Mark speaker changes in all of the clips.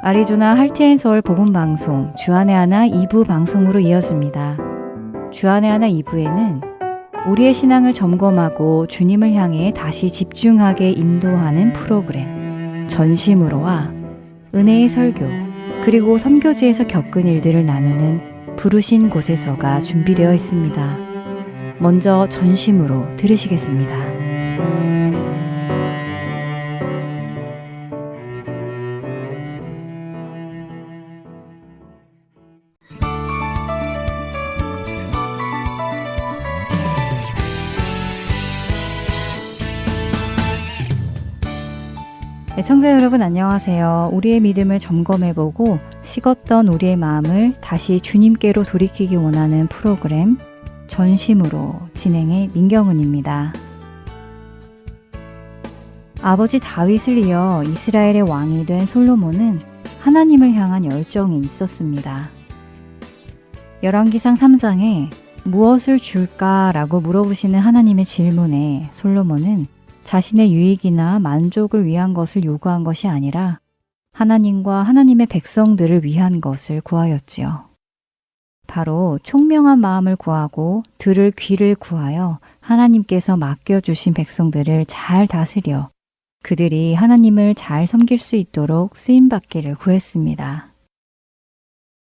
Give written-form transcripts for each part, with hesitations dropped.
Speaker 1: 아리조나 할트앤 서울 복음방송 주안의 하나 2부 방송으로 이어집니다. 주안의 하나 2부에는 우리의 신앙을 점검하고 주님을 향해 다시 집중하게 인도하는 프로그램 전심으로와 은혜의 설교 그리고 선교지에서 겪은 일들을 나누는 부르신 곳에서가 준비되어 있습니다. 먼저 전심으로 들으시겠습니다. 청자 여러분 안녕하세요. 우리의 믿음을 점검해보고 식었던 우리의 마음을 다시 주님께로 돌이키기 원하는 프로그램 전심으로 진행의 민경은입니다. 아버지 다윗을 이어 이스라엘의 왕이 된 솔로몬은 하나님을 향한 열정이 있었습니다. 열왕기상 3장에 무엇을 줄까라고 물어보시는 하나님의 질문에 솔로몬은 자신의 유익이나 만족을 위한 것을 요구한 것이 아니라 하나님과 하나님의 백성들을 위한 것을 구하였지요. 바로 총명한 마음을 구하고 들을 귀를 구하여 하나님께서 맡겨주신 백성들을 잘 다스려 그들이 하나님을 잘 섬길 수 있도록 쓰임받기를 구했습니다.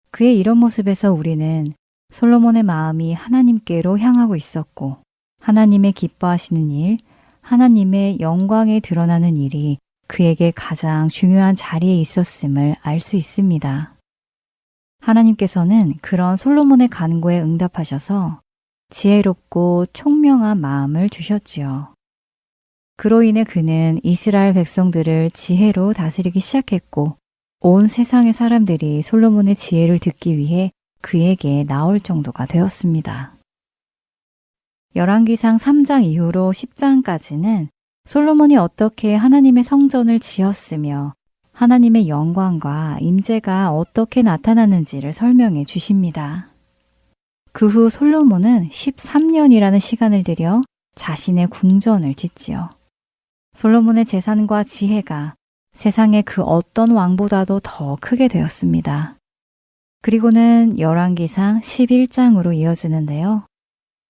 Speaker 1: 그의 이런 모습에서 우리는 솔로몬의 마음이 하나님께로 향하고 있었고 하나님의 기뻐하시는 일, 하나님의 영광에 드러나는 일이 그에게 가장 중요한 자리에 있었음을 알 수 있습니다. 하나님께서는 그런 솔로몬의 간구에 응답하셔서 지혜롭고 총명한 마음을 주셨지요. 그로 인해 그는 이스라엘 백성들을 지혜로 다스리기 시작했고 온 세상의 사람들이 솔로몬의 지혜를 듣기 위해 그에게 나올 정도가 되었습니다. 열왕기상 3장 이후로 10장까지는 솔로몬이 어떻게 하나님의 성전을 지었으며 하나님의 영광과 임재가 어떻게 나타났는지를 설명해 주십니다. 그 후 솔로몬은 13년이라는 시간을 들여 자신의 궁전을 짓지요. 솔로몬의 재산과 지혜가 세상의 그 어떤 왕보다도 더 크게 되었습니다. 그리고는 열왕기상 11장으로 이어지는데요.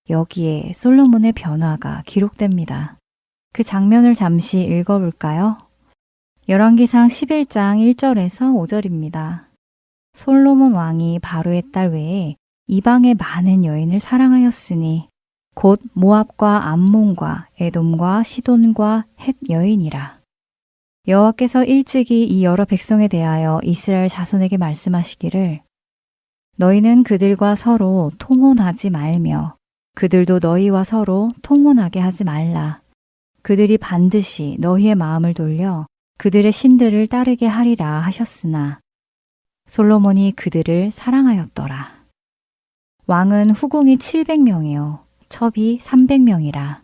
Speaker 1: 여기에 솔로몬의 변화가 기록됩니다. 그 장면을 잠시 읽어볼까요? 열왕기상 11장 1절에서 5절입니다. 솔로몬 왕이 바로의 딸 외에 이방의 많은 여인을 사랑하였으니 곧 모압과 암몬과 에돔과 시돈과 헷 여인이라. 여호와께서 일찍이 이 여러 백성에 대하여 이스라엘 자손에게 말씀하시기를 너희는 그들과 서로 통혼하지 말며 그들도 너희와 서로 통혼하게 하지 말라. 그들이 반드시 너희의 마음을 돌려 그들의 신들을 따르게 하리라 하셨으나 솔로몬이 그들을 사랑하였더라. 왕은 후궁이 700명이요 첩이 300명이라.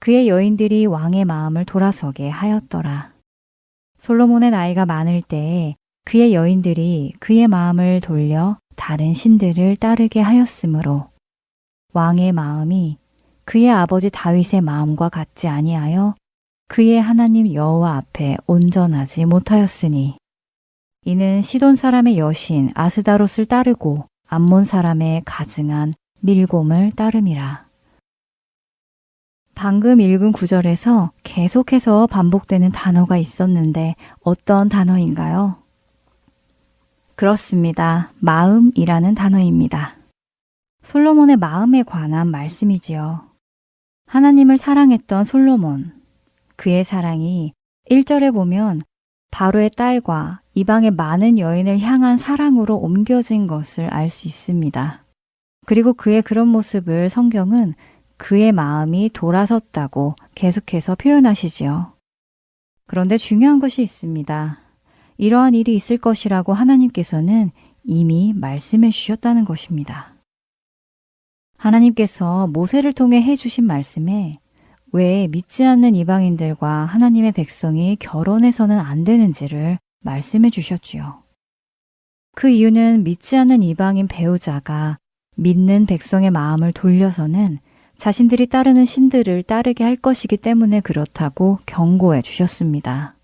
Speaker 1: 그의 여인들이 왕의 마음을 돌아서게 하였더라. 솔로몬의 나이가 많을 때에 그의 여인들이 그의 마음을 돌려 다른 신들을 따르게 하였으므로 왕의 마음이 그의 아버지 다윗의 마음과 같지 아니하여 그의 하나님 여호와 앞에 온전하지 못하였으니 이는 시돈 사람의 여신 아스다롯을 따르고 암몬 사람의 가증한 밀곰을 따름이라. 방금 읽은 구절에서 계속해서 반복되는 단어가 있었는데 어떤 단어인가요? 그렇습니다. 마음이라는 단어입니다. 솔로몬의 마음에 관한 말씀이지요. 하나님을 사랑했던 솔로몬, 그의 사랑이 1절에 보면 바로의 딸과 이방의 많은 여인을 향한 사랑으로 옮겨진 것을 알 수 있습니다. 그리고 그의 그런 모습을 성경은 그의 마음이 돌아섰다고 계속해서 표현하시지요. 그런데 중요한 것이 있습니다. 이러한 일이 있을 것이라고 하나님께서는 이미 말씀해 주셨다는 것입니다. 하나님께서 모세를 통해 해주신 말씀에 왜 믿지 않는 이방인들과 하나님의 백성이 결혼해서는 안 되는지를 말씀해 주셨지요. 그 이유는 믿지 않는 이방인 배우자가 믿는 백성의 마음을 돌려서는 자신들이 따르는 신들을 따르게 할 것이기 때문에 그렇다고 경고해 주셨습니다.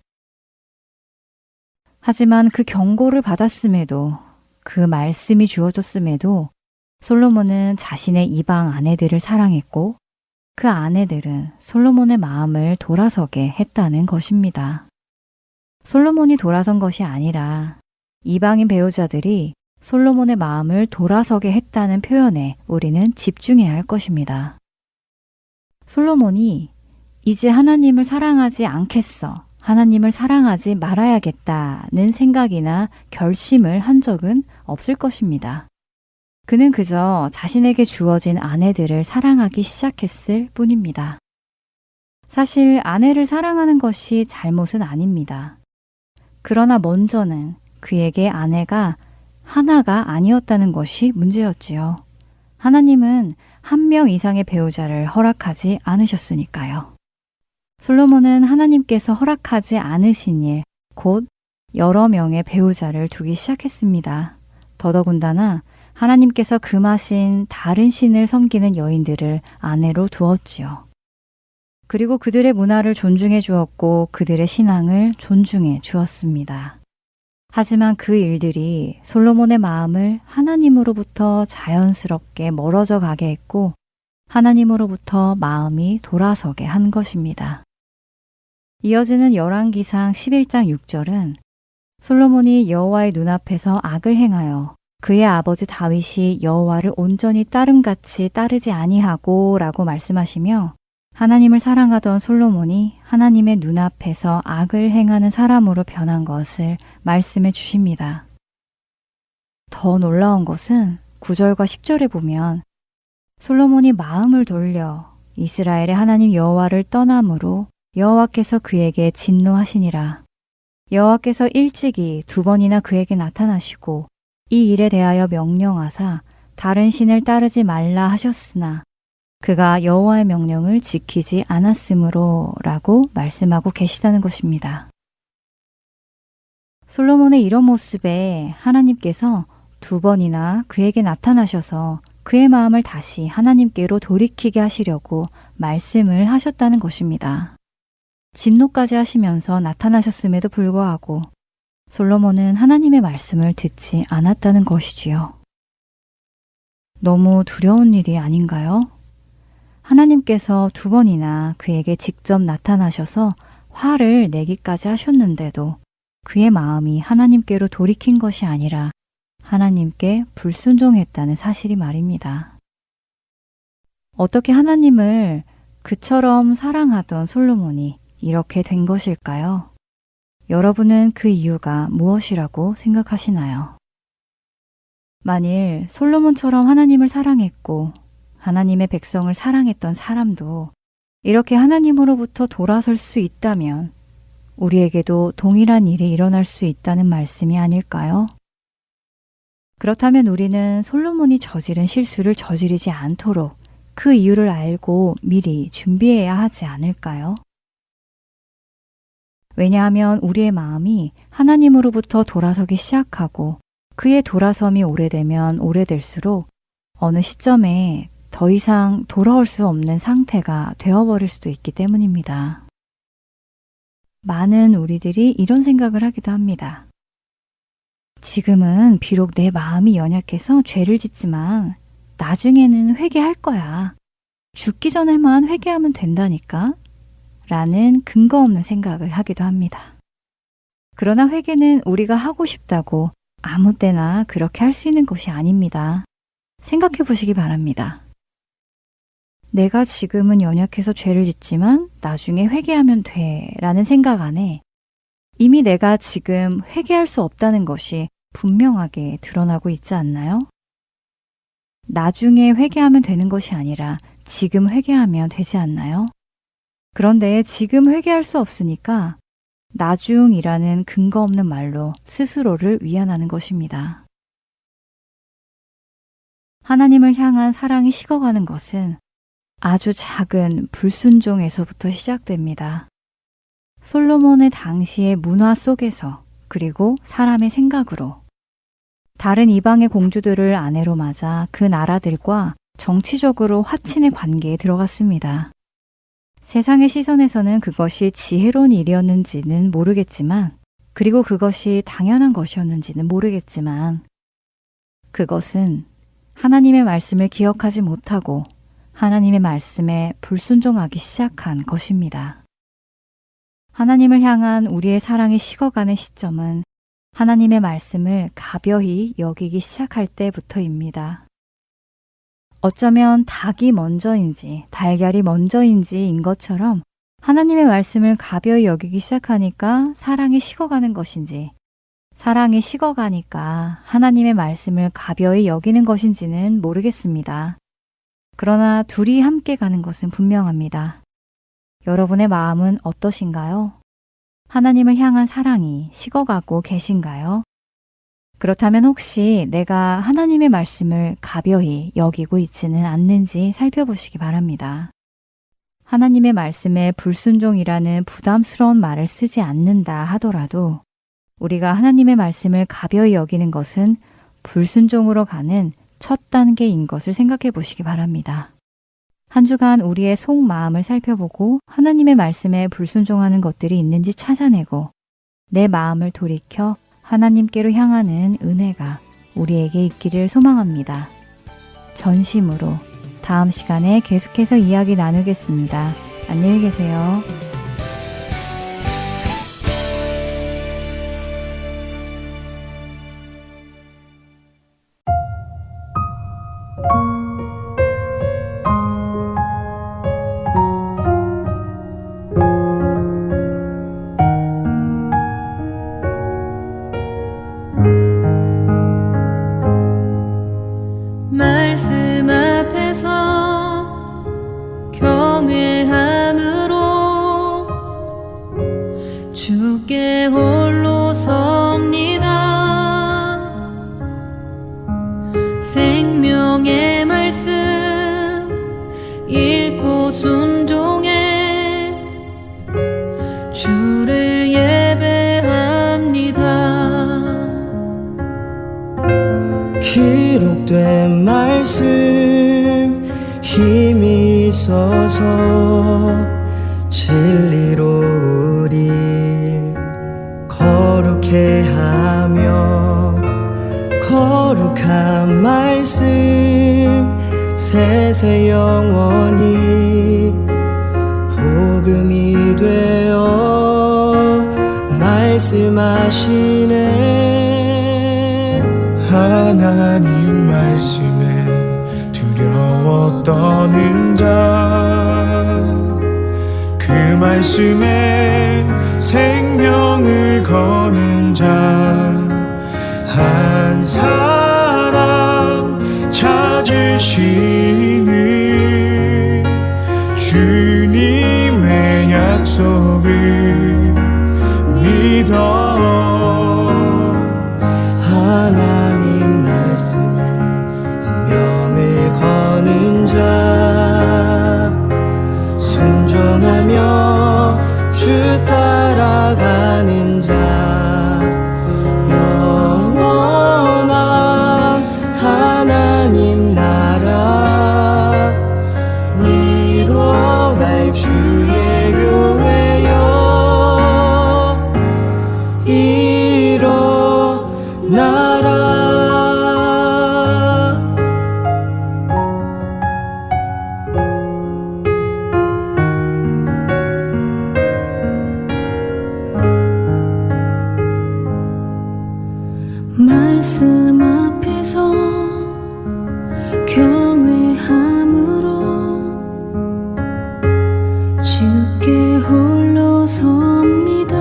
Speaker 1: 하지만 그 경고를 받았음에도, 그 말씀이 주어졌음에도 솔로몬은 자신의 이방 아내들을 사랑했고 그 아내들은 솔로몬의 마음을 돌아서게 했다는 것입니다. 솔로몬이 돌아선 것이 아니라 이방인 배우자들이 솔로몬의 마음을 돌아서게 했다는 표현에 우리는 집중해야 할 것입니다. 솔로몬이 이제 하나님을 사랑하지 않겠어, 하나님을 사랑하지 말아야겠다는 생각이나 결심을 한 적은 없을 것입니다. 그는 그저 자신에게 주어진 아내들을 사랑하기 시작했을 뿐입니다. 사실 아내를 사랑하는 것이 잘못은 아닙니다. 그러나 먼저는 그에게 아내가 하나가 아니었다는 것이 문제였지요. 하나님은 한 명 이상의 배우자를 허락하지 않으셨으니까요. 솔로몬은 하나님께서 허락하지 않으신 일, 곧 여러 명의 배우자를 두기 시작했습니다. 더더군다나 하나님께서 금하신 다른 신을 섬기는 여인들을 아내로 두었지요. 그리고 그들의 문화를 존중해 주었고 그들의 신앙을 존중해 주었습니다. 하지만 그 일들이 솔로몬의 마음을 하나님으로부터 자연스럽게 멀어져 가게 했고 하나님으로부터 마음이 돌아서게 한 것입니다. 이어지는 열왕기상 11장 6절은 솔로몬이 여호와의 눈앞에서 악을 행하여 그의 아버지 다윗이 여호와를 온전히 따름같이 따르지 아니하고 라고 말씀하시며 하나님을 사랑하던 솔로몬이 하나님의 눈앞에서 악을 행하는 사람으로 변한 것을 말씀해 주십니다. 더 놀라운 것은 9절과 10절에 보면 솔로몬이 마음을 돌려 이스라엘의 하나님 여호와를 떠남으로 여호와께서 그에게 진노하시니라. 여호와께서 일찍이 2번이나 그에게 나타나시고 이 일에 대하여 명령하사 다른 신을 따르지 말라 하셨으나 그가 여호와의 명령을 지키지 않았으므로 라고 말씀하고 계시다는 것입니다. 솔로몬의 이런 모습에 하나님께서 2번이나 그에게 나타나셔서 그의 마음을 다시 하나님께로 돌이키게 하시려고 말씀을 하셨다는 것입니다. 진노까지 하시면서 나타나셨음에도 불구하고 솔로몬은 하나님의 말씀을 듣지 않았다는 것이지요. 너무 두려운 일이 아닌가요? 하나님께서 2번이나 그에게 직접 나타나셔서 화를 내기까지 하셨는데도 그의 마음이 하나님께로 돌이킨 것이 아니라 하나님께 불순종했다는 사실이 말입니다. 어떻게 하나님을 그처럼 사랑하던 솔로몬이 이렇게 된 것일까요? 여러분은 그 이유가 무엇이라고 생각하시나요? 만일 솔로몬처럼 하나님을 사랑했고 하나님의 백성을 사랑했던 사람도 이렇게 하나님으로부터 돌아설 수 있다면 우리에게도 동일한 일이 일어날 수 있다는 말씀이 아닐까요? 그렇다면 우리는 솔로몬이 저지른 실수를 저지르지 않도록 그 이유를 알고 미리 준비해야 하지 않을까요? 왜냐하면 우리의 마음이 하나님으로부터 돌아서기 시작하고 그의 돌아섬이 오래되면 오래될수록 어느 시점에 더 이상 돌아올 수 없는 상태가 되어버릴 수도 있기 때문입니다. 많은 우리들이 이런 생각을 하기도 합니다. 지금은 비록 내 마음이 연약해서 죄를 짓지만 나중에는 회개할 거야. 죽기 전에만 회개하면 된다니까? 라는 근거 없는 생각을 하기도 합니다. 그러나 회개는 우리가 하고 싶다고 아무 때나 그렇게 할 수 있는 것이 아닙니다. 생각해 보시기 바랍니다. 내가 지금은 연약해서 죄를 짓지만 나중에 회개하면 돼 라는 생각 안에 이미 내가 지금 회개할 수 없다는 것이 분명하게 드러나고 있지 않나요? 나중에 회개하면 되는 것이 아니라 지금 회개하면 되지 않나요? 그런데 지금 회개할 수 없으니까 나중이라는 근거 없는 말로 스스로를 위안하는 것입니다. 하나님을 향한 사랑이 식어가는 것은 아주 작은 불순종에서부터 시작됩니다. 솔로몬의 당시의 문화 속에서 그리고 사람의 생각으로 다른 이방의 공주들을 아내로 맞아 그 나라들과 정치적으로 화친의 관계에 들어갔습니다. 세상의 시선에서는 그것이 지혜로운 일이었는지는 모르겠지만 그리고 그것이 당연한 것이었는지는 모르겠지만 그것은 하나님의 말씀을 기억하지 못하고 하나님의 말씀에 불순종하기 시작한 것입니다. 하나님을 향한 우리의 사랑이 식어가는 시점은 하나님의 말씀을 가벼이 여기기 시작할 때부터입니다. 어쩌면 닭이 먼저인지 달걀이 먼저인지인 것처럼 하나님의 말씀을 가벼이 여기기 시작하니까 사랑이 식어가는 것인지, 사랑이 식어가니까 하나님의 말씀을 가벼이 여기는 것인지는 모르겠습니다. 그러나 둘이 함께 가는 것은 분명합니다. 여러분의 마음은 어떠신가요? 하나님을 향한 사랑이 식어가고 계신가요? 그렇다면 혹시 내가 하나님의 말씀을 가벼이 여기고 있지는 않는지 살펴보시기 바랍니다. 하나님의 말씀에 불순종이라는 부담스러운 말을 쓰지 않는다 하더라도 우리가 하나님의 말씀을 가벼이 여기는 것은 불순종으로 가는 첫 단계인 것을 생각해 보시기 바랍니다. 한 주간 우리의 속마음을 살펴보고 하나님의 말씀에 불순종하는 것들이 있는지 찾아내고 내 마음을 돌이켜 하나님께로 향하는 은혜가 우리에게 있기를 소망합니다. 전심으로 다음 시간에 계속해서 이야기 나누겠습니다. 안녕히 계세요.
Speaker 2: 말씀 앞에서 경외함으로 주께 홀로 섭니다. 생명의 말씀 읽고 순종해 주를 예배합니다.
Speaker 3: 기록된 말씀 힘이 있어서 진리로 우리 거룩해 하며 거룩한 말씀 세세 영원히 복음이 되어 말씀하시네.
Speaker 4: 하나님 말씀에 두려워 떠는 자, 그 말씀에 생명을 거는 자 한 사람 찾으시는 주님의 약속을 믿어.
Speaker 3: 하나님 말씀에 운명을 거는 자 순종하며 주 따라가는 자 영원한 하나님 나라 이뤄갈 주의 교회여 일어나라.
Speaker 2: 말씀 앞에서 경외함으로 주께 홀로 섭니다.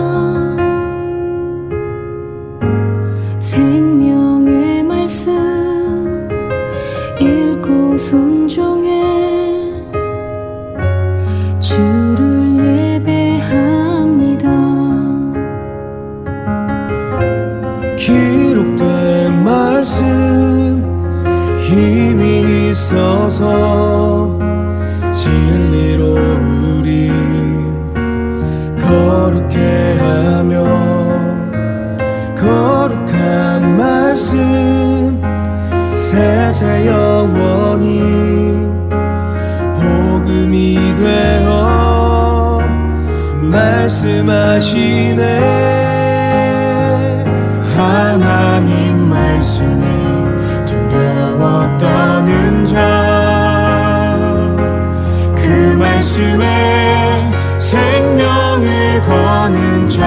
Speaker 2: 생명의 말씀 읽고 순종해 주를 예배합니다.
Speaker 3: 기록된 말씀 힘이 있어서 진리로 우리 거룩해 하며 거룩한 말씀 세세 영원히 복음이 되어 말씀하시네. 말씀하시네. 하나님 말씀에 두려워 떠는 자 그 말씀에 생명을 거는 자 한 사람 찾으시는 주님의 약속을 믿어. 하나님 말씀에 운명을 거는 자 영원한 하나님 나라 이뤄갈 주의 교회여 일어나라. 하나님 말씀에 생명을 거는 자 영원한 하나님 나라 이뤄갈 주의 교회여 일어나라.
Speaker 4: 하나님 말씀에 두려워 떠는 자, 그 말씀에 생명을 거는 자,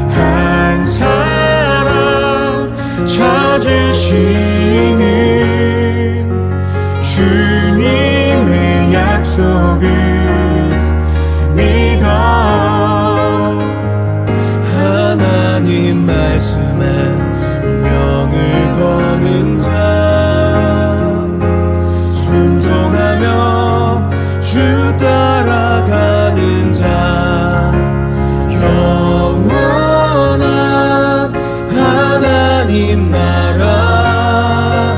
Speaker 4: 한 사람 찾으시는 주님의 약속을 믿어.
Speaker 3: 하나님 말씀에 명을 거는 자, 순종하며 주 따라가는 자, 영원한 하나님 나라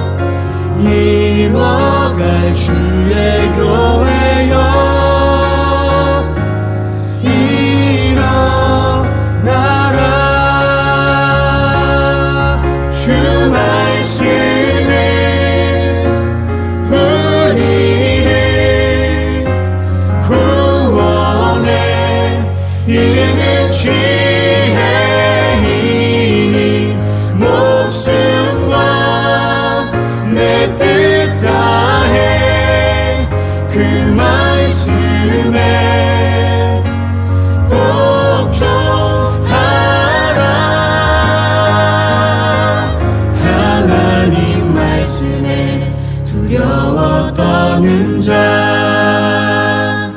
Speaker 3: 이뤄갈 주의 교회여 일어나라. 주 말씀에 우리를 구원해 이르는 지혜이니 목숨과 내 뜻 다해 그 말씀에 복종하라. 하나님 말씀에 두려워 떠는 자,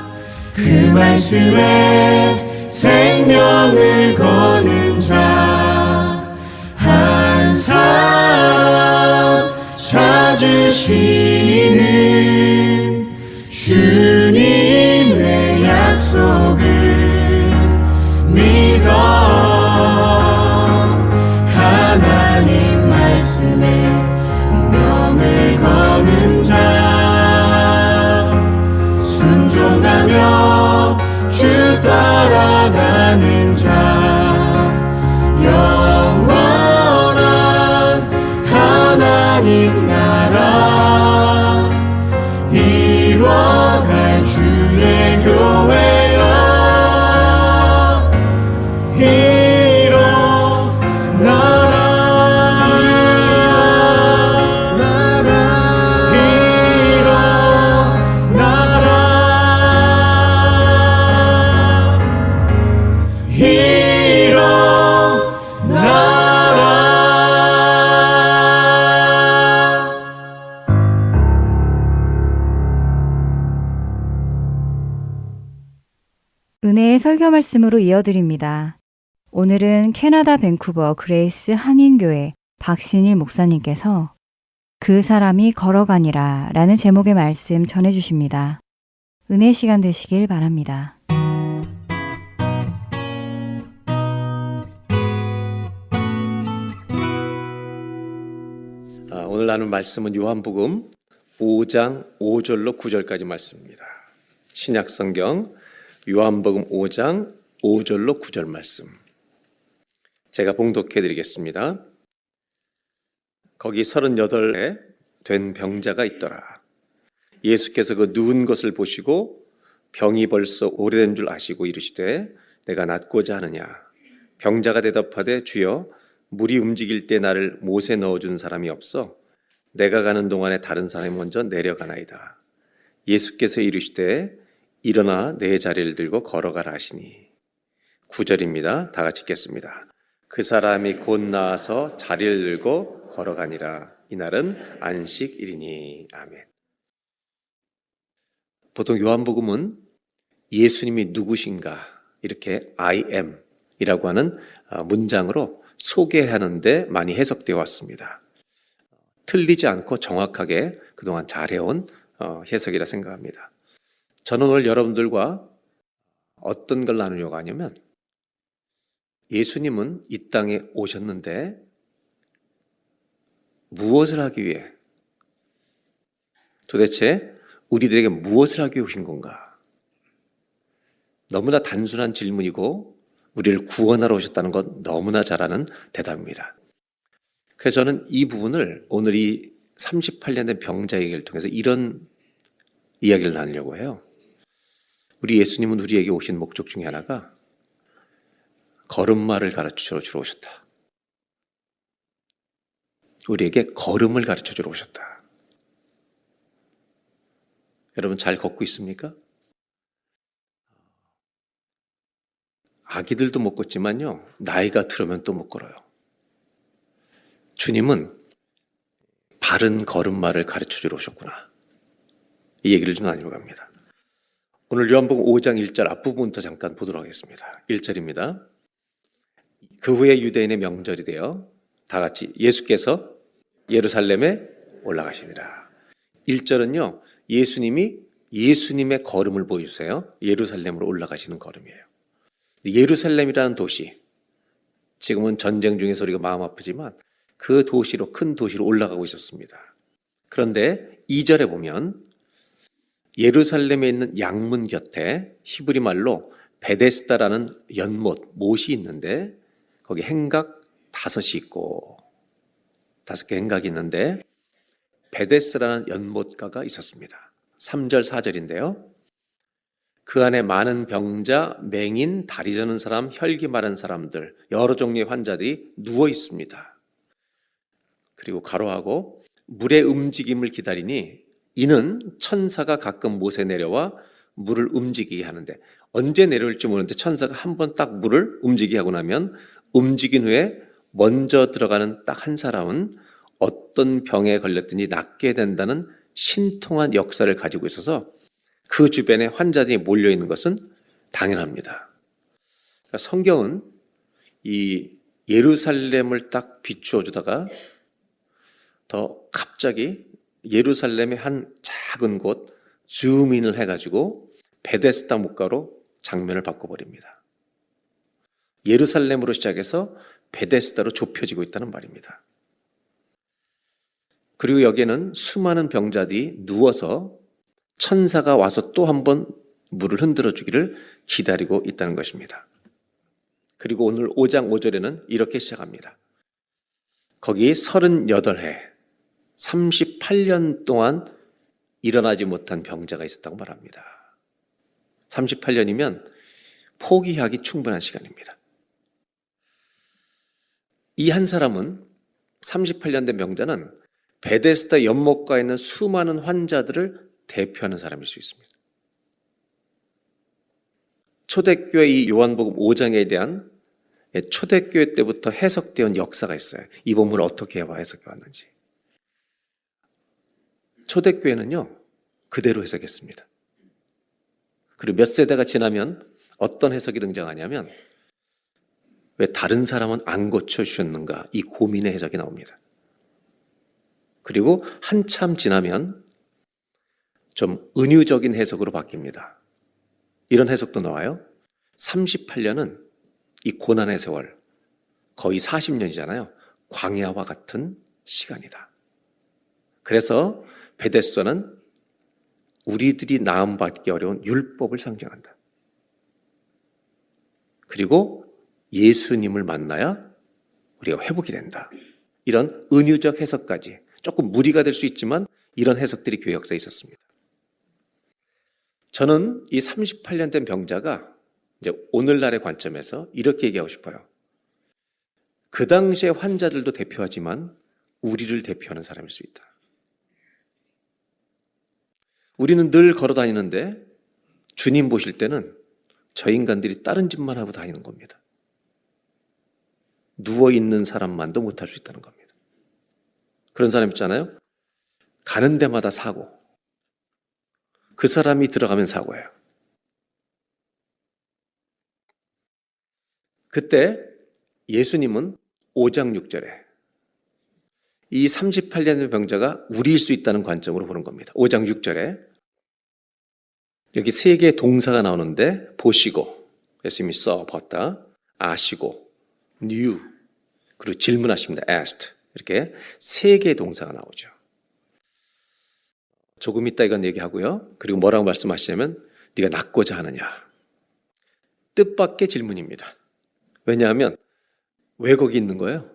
Speaker 3: 그 말씀에 생명을 거는 자, 한 사람 찾으시는 주님의 약속을 믿어. 하나님 말씀에 운명을 거는 자, 순종하며 주 따라가는 자, 영원한 하나님 나라 이뤄갈 주의 교회여
Speaker 1: 은혜의 설교 말씀으로 이어드립니다. 오늘은 캐나다 밴쿠버 그레이스 한인교회 박신일 목사님께서 그 사람이 걸어가니라 라는 제목의 말씀 전해주십니다. 은혜 시간 되시길 바랍니다.
Speaker 5: 오늘 나눌 말씀은 요한복음 5장 5절로 9절까지 말씀입니다. 신약성경 요한복음 5장 5절로 9절 말씀. 제가 봉독해 드리겠습니다. 거기 38에 된 병자가 있더라. 예수께서 그 누운 것을 보시고 병이 벌써 오래된 줄 아시고 이르시되 내가 낫고자 하느냐. 병자가 대답하되 주여 물이 움직일 때 나를 못에 넣어준 사람이 없어 내가 가는 동안에 다른 사람이 먼저 내려가나이다. 예수께서 이르시되 일어나 내 자리를 들고 걸어가라 하시니. 9절입니다. 다 같이 읽겠습니다. 그 사람이 곧 나아서 자리를 들고 걸어가니라. 이날은 안식일이니. 아멘. 보통 요한복음은 예수님이 누구신가 이렇게 I am 이라고 하는 문장으로 소개하는데 많이 해석되어 왔습니다. 틀리지 않고 정확하게 그동안 잘해온 해석이라 생각합니다. 저는 오늘 여러분들과 어떤 걸 나누려고 하냐면 예수님은 이 땅에 오셨는데 무엇을 하기 위해, 도대체 우리들에게 무엇을 하기 위해 오신 건가? 너무나 단순한 질문이고 우리를 구원하러 오셨다는 건 너무나 잘 아는 대답입니다. 그래서 저는 이 부분을 오늘 이 38년 된 병자 얘기를 통해서 이런 이야기를 나누려고 해요. 우리 예수님은 우리에게 오신 목적 중에 하나가 걸음마를 가르쳐 주러 오셨다. 우리에게 걸음을 가르쳐 주러 오셨다. 여러분 잘 걷고 있습니까? 아기들도 못 걷지만요, 나이가 들으면 또 못 걸어요. 주님은 바른 걸음마를 가르쳐 주러 오셨구나. 이 얘기를 좀 나누려 갑니다. 오늘 요한복음 5장 1절 앞부분부터 잠깐 보도록 하겠습니다. 1절입니다. 그 후에 유대인의 명절이 되어 다 같이 예수께서 예루살렘에 올라가시니라. 1절은요, 예수님의 걸음을 보여주세요. 예루살렘으로 올라가시는 걸음이에요. 예루살렘이라는 도시, 지금은 전쟁 중에서 우리가 마음 아프지만 그 도시로, 큰 도시로 올라가고 있었습니다. 그런데 2절에 보면 예루살렘에 있는 양문 곁에 히브리 말로 베데스다라는 못이 있는데 거기 행각 5이 있고 5개 행각이 있는데 베데스다라는 연못가가 있었습니다. 3절 4절인데요. 그 안에 많은 병자, 맹인, 다리 저는 사람, 혈기 마른 사람들, 여러 종류의 환자들이 누워 있습니다. 그리고 가로하고 물의 움직임을 기다리니 이는 천사가 가끔 못에 내려와 물을 움직이게 하는데, 언제 내려올지 모르는데 천사가 한 번 딱 물을 움직이게 하고 나면 움직인 후에 먼저 들어가는 딱 한 사람은 어떤 병에 걸렸든지 낫게 된다는 신통한 역사를 가지고 있어서 그 주변에 환자들이 몰려있는 것은 당연합니다. 그러니까 성경은 이 예루살렘을 딱 비추어 주다가 더 갑자기 예루살렘의 한 작은 곳 줌인을 해가지고 베데스다 목가로 장면을 바꿔버립니다. 예루살렘으로 시작해서 베데스다로 좁혀지고 있다는 말입니다. 그리고 여기에는 수많은 병자들이 누워서 천사가 와서 또 한 번 물을 흔들어 주기를 기다리고 있다는 것입니다. 그리고 오늘 5장 5절에는 이렇게 시작합니다. 거기 38해 38년 동안 일어나지 못한 병자가 있었다고 말합니다. 38년이면 포기하기 충분한 시간입니다. 이 한 사람은 38년 된 병자는 베데스다 연못가에 있는 수많은 환자들을 대표하는 사람일 수 있습니다. 초대교회 이 요한복음 5장에 대한 초대교회 때부터 해석되어 온 역사가 있어요. 이 본문을 어떻게 해석해 왔는지. 초대교회는요, 그대로 해석했습니다. 그리고 몇 세대가 지나면 어떤 해석이 등장하냐면, 왜 다른 사람은 안 고쳐주셨는가, 이 고민의 해석이 나옵니다. 그리고 한참 지나면 좀 은유적인 해석으로 바뀝니다. 이런 해석도 나와요. 38년은 이 고난의 세월, 거의 40년이잖아요. 광야와 같은 시간이다. 그래서 베데스다는 우리들이 나음받기 어려운 율법을 상징한다. 그리고 예수님을 만나야 우리가 회복이 된다. 이런 은유적 해석까지, 조금 무리가 될 수 있지만 이런 해석들이 교회 역사에 있었습니다. 저는 이 38년 된 병자가 이제 오늘날의 관점에서 이렇게 얘기하고 싶어요. 그 당시의 환자들도 대표하지만 우리를 대표하는 사람일 수 있다. 우리는 늘 걸어 다니는데 주님 보실 때는 저 인간들이 다른 짓만 하고 다니는 겁니다. 누워있는 사람만도 못할 수 있다는 겁니다. 그런 사람 있잖아요. 가는 데마다 사고. 그 사람이 들어가면 사고예요. 그때 예수님은 5장 6절에 이 38년의 병자가 우리일 수 있다는 관점으로 보는 겁니다. 5장 6절에 여기 세 개의 동사가 나오는데, 보시고, 예수님이 봤다, 아시고, knew, 그리고 질문하십니다. asked. 이렇게 세 개의 동사가 나오죠. 조금 이따 이건 얘기하고요. 그리고 뭐라고 말씀하시냐면, 네가 낫고자 하느냐. 뜻밖의 질문입니다. 왜냐하면 왜 거기 있는 거예요?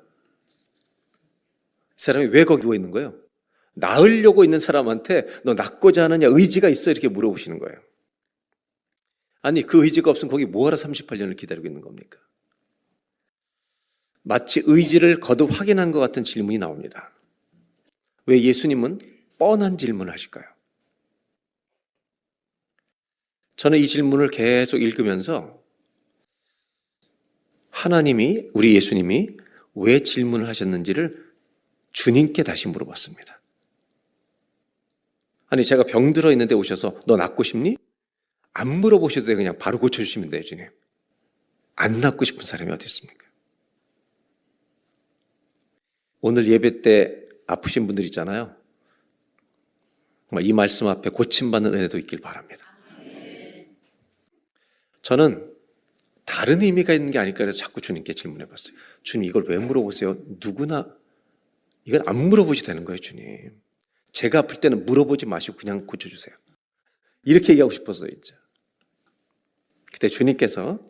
Speaker 5: 이 사람이 왜 거기 누워 있는 거예요? 나으려고 있는 사람한테 너 낫고자 하느냐, 의지가 있어? 이렇게 물어보시는 거예요. 아니, 그 의지가 없으면 거기 뭐하러 38년을 기다리고 있는 겁니까? 마치 의지를 거듭 확인한 것 같은 질문이 나옵니다. 왜 예수님은 뻔한 질문을 하실까요? 저는 이 질문을 계속 읽으면서 하나님이, 우리 예수님이 왜 질문을 하셨는지를 주님께 다시 물어봤습니다. 아니, 제가 병들어 있는데 오셔서 너 낫고 싶니? 안 물어보셔도 돼. 그냥 바로 고쳐주시면 돼요, 주님. 안 낫고 싶은 사람이 어디 있습니까? 오늘 예배 때 아프신 분들 있잖아요. 정말 이 말씀 앞에 고침받는 은혜도 있길 바랍니다. 저는 다른 의미가 있는 게 아닐까 해서 자꾸 주님께 질문해봤어요. 주님, 이걸 왜 물어보세요? 누구나 이건 안 물어보셔도 되는 거예요, 주님. 제가 아플 때는 물어보지 마시고 그냥 고쳐주세요. 이렇게 얘기하고 싶었어요, 진짜. 그때 주님께서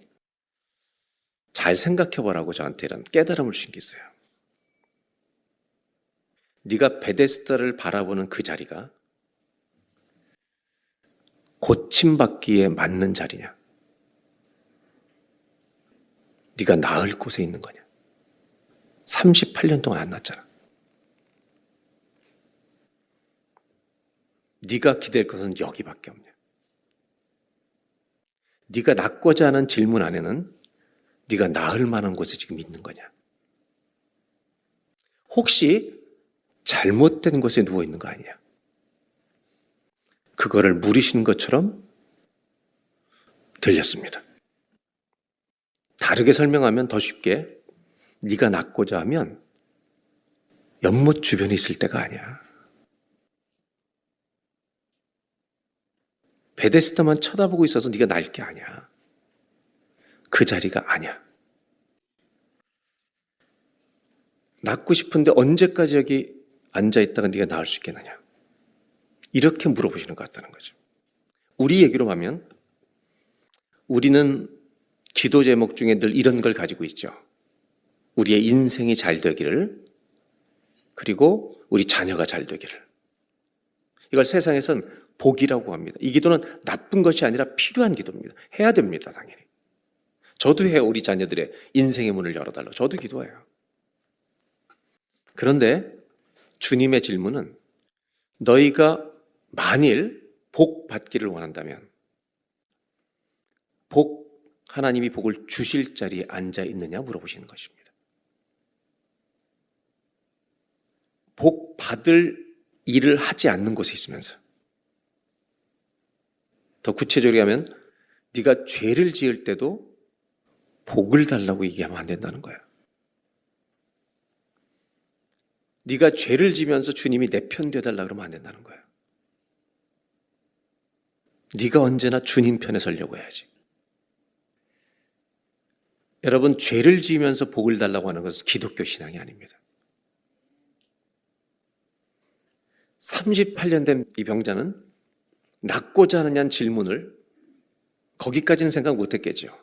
Speaker 5: 잘 생각해보라고 저한테 이런 깨달음을 주신 게 있어요. 네가 베데스다를 바라보는 그 자리가 고침받기에 맞는 자리냐? 네가 나을 곳에 있는 거냐? 38년 동안 안 났잖아. 네가 기댈 것은 여기밖에 없냐? 네가 낫고자 하는 질문 안에는 네가 나을 만한 곳에 지금 있는 거냐? 혹시 잘못된 곳에 누워 있는 거 아니냐? 그거를 물으신 것처럼 들렸습니다. 다르게 설명하면 더 쉽게 네가 낫고자 하면 연못 주변에 있을 때가 아니야. 베데스다만 쳐다보고 있어서 네가 날 게 아니야. 그 자리가 아니야. 낫고 싶은데 언제까지 여기 앉아있다가 네가 나을 수 있겠느냐. 이렇게 물어보시는 것 같다는 거죠. 우리 얘기로 하면 우리는 기도 제목 중에 늘 이런 걸 가지고 있죠. 우리의 인생이 잘 되기를, 그리고 우리 자녀가 잘 되기를. 이걸 세상에선 복이라고 합니다. 이 기도는 나쁜 것이 아니라 필요한 기도입니다. 해야 됩니다, 당연히. 저도 해요. 우리 자녀들의 인생의 문을 열어달라고. 저도 기도해요. 그런데 주님의 질문은 너희가 만일 복 받기를 원한다면 하나님이 복을 주실 자리에 앉아 있느냐 물어보시는 것입니다. 복 받을 일을 하지 않는 곳에 있으면서, 더 구체적으로 하면 네가 죄를 지을 때도 복을 달라고 얘기하면 안 된다는 거야. 네가 죄를 지면서 주님이 내 편 되어달라고 그러면 안 된다는 거야. 네가 언제나 주님 편에 서려고 해야지. 여러분, 죄를 지으면서 복을 달라고 하는 것은 기독교 신앙이 아닙니다. 38년 된 이 병자는 낫고자 하느냐는 질문을 거기까지는 생각 못했겠죠.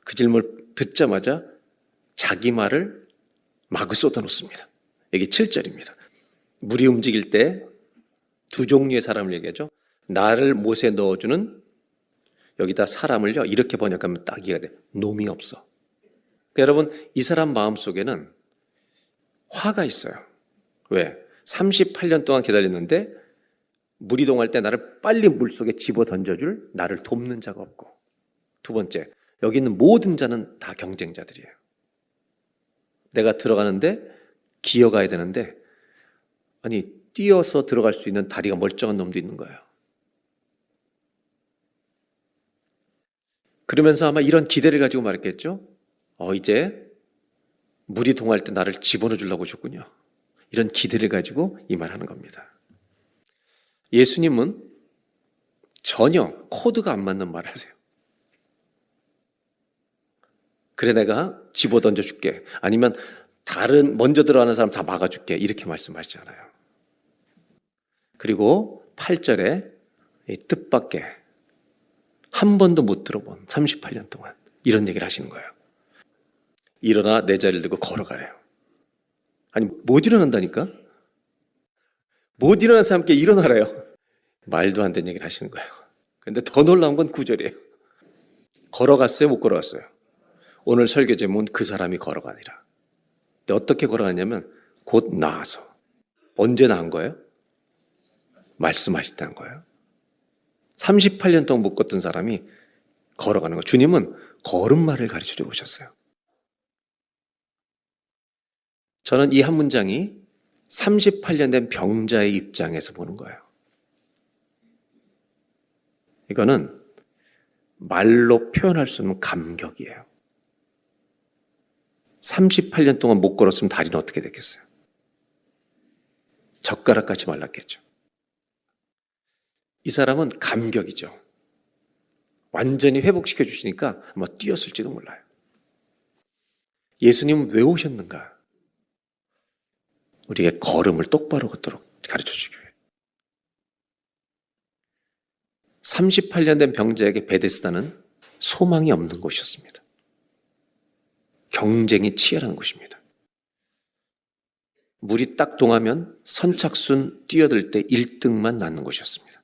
Speaker 5: 그 질문을 듣자마자 자기 말을 마구 쏟아놓습니다. 여기 7절입니다. 물이 움직일 때 두 종류의 사람을 얘기하죠. 나를 못에 넣어주는, 여기다 사람을요, 이렇게 번역하면 딱 이해가 돼. 놈이 없어. 그러니까 여러분, 이 사람 마음속에는 화가 있어요. 왜? 38년 동안 기다렸는데 물이 동할 때 나를 빨리 물속에 집어 던져줄 나를 돕는 자가 없고, 두 번째, 여기 있는 모든 자는 다 경쟁자들이에요. 내가 들어가는데 기어가야 되는데, 아니, 뛰어서 들어갈 수 있는 다리가 멀쩡한 놈도 있는 거예요. 그러면서 아마 이런 기대를 가지고 말했겠죠. 이제 물이 동할 때 나를 집어넣어 주려고 오셨군요. 이런 기대를 가지고 이 말하는 겁니다. 예수님은 전혀 코드가 안 맞는 말을 하세요. 그래, 내가 집어 던져줄게. 아니면 다른 먼저 들어가는 사람 다 막아줄게. 이렇게 말씀하시잖아요. 그리고 8절에 이 뜻밖의 한 번도 못 들어본 38년 동안 이런 얘기를 하시는 거예요. 일어나 내 자리를 들고 걸어가래요. 아니, 못 일어난다니까? 못 일어난 사람께 일어나래요. 말도 안 되는 얘기를 하시는 거예요. 그런데 더 놀라운 건 9절이에요. 걸어갔어요? 못 걸어갔어요? 오늘 설교 제목은 그 사람이 걸어가니라. 근데 어떻게 걸어갔냐면 곧 나아서. 언제 나은 거예요? 말씀하셨다는 거예요. 38년 동안 못 걷던 사람이 걸어가는 거예요. 주님은 걸음마를 가르쳐 오셨어요. 저는 이 한 문장이 38년 된 병자의 입장에서 보는 거예요. 이거는 말로 표현할 수 없는 감격이에요. 38년 동안 못 걸었으면 다리는 어떻게 됐겠어요? 젓가락같이 말랐겠죠. 이 사람은 감격이죠. 완전히 회복시켜 주시니까 아마 뛰었을지도 몰라요. 예수님은 왜 오셨는가? 우리의 걸음을 똑바로 걷도록 가르쳐 주기 위해. 38년 된 병자에게 베데스다는 소망이 없는 곳이었습니다. 경쟁이 치열한 곳입니다. 물이 딱 동하면 선착순 뛰어들 때 1등만 낳는 곳이었습니다.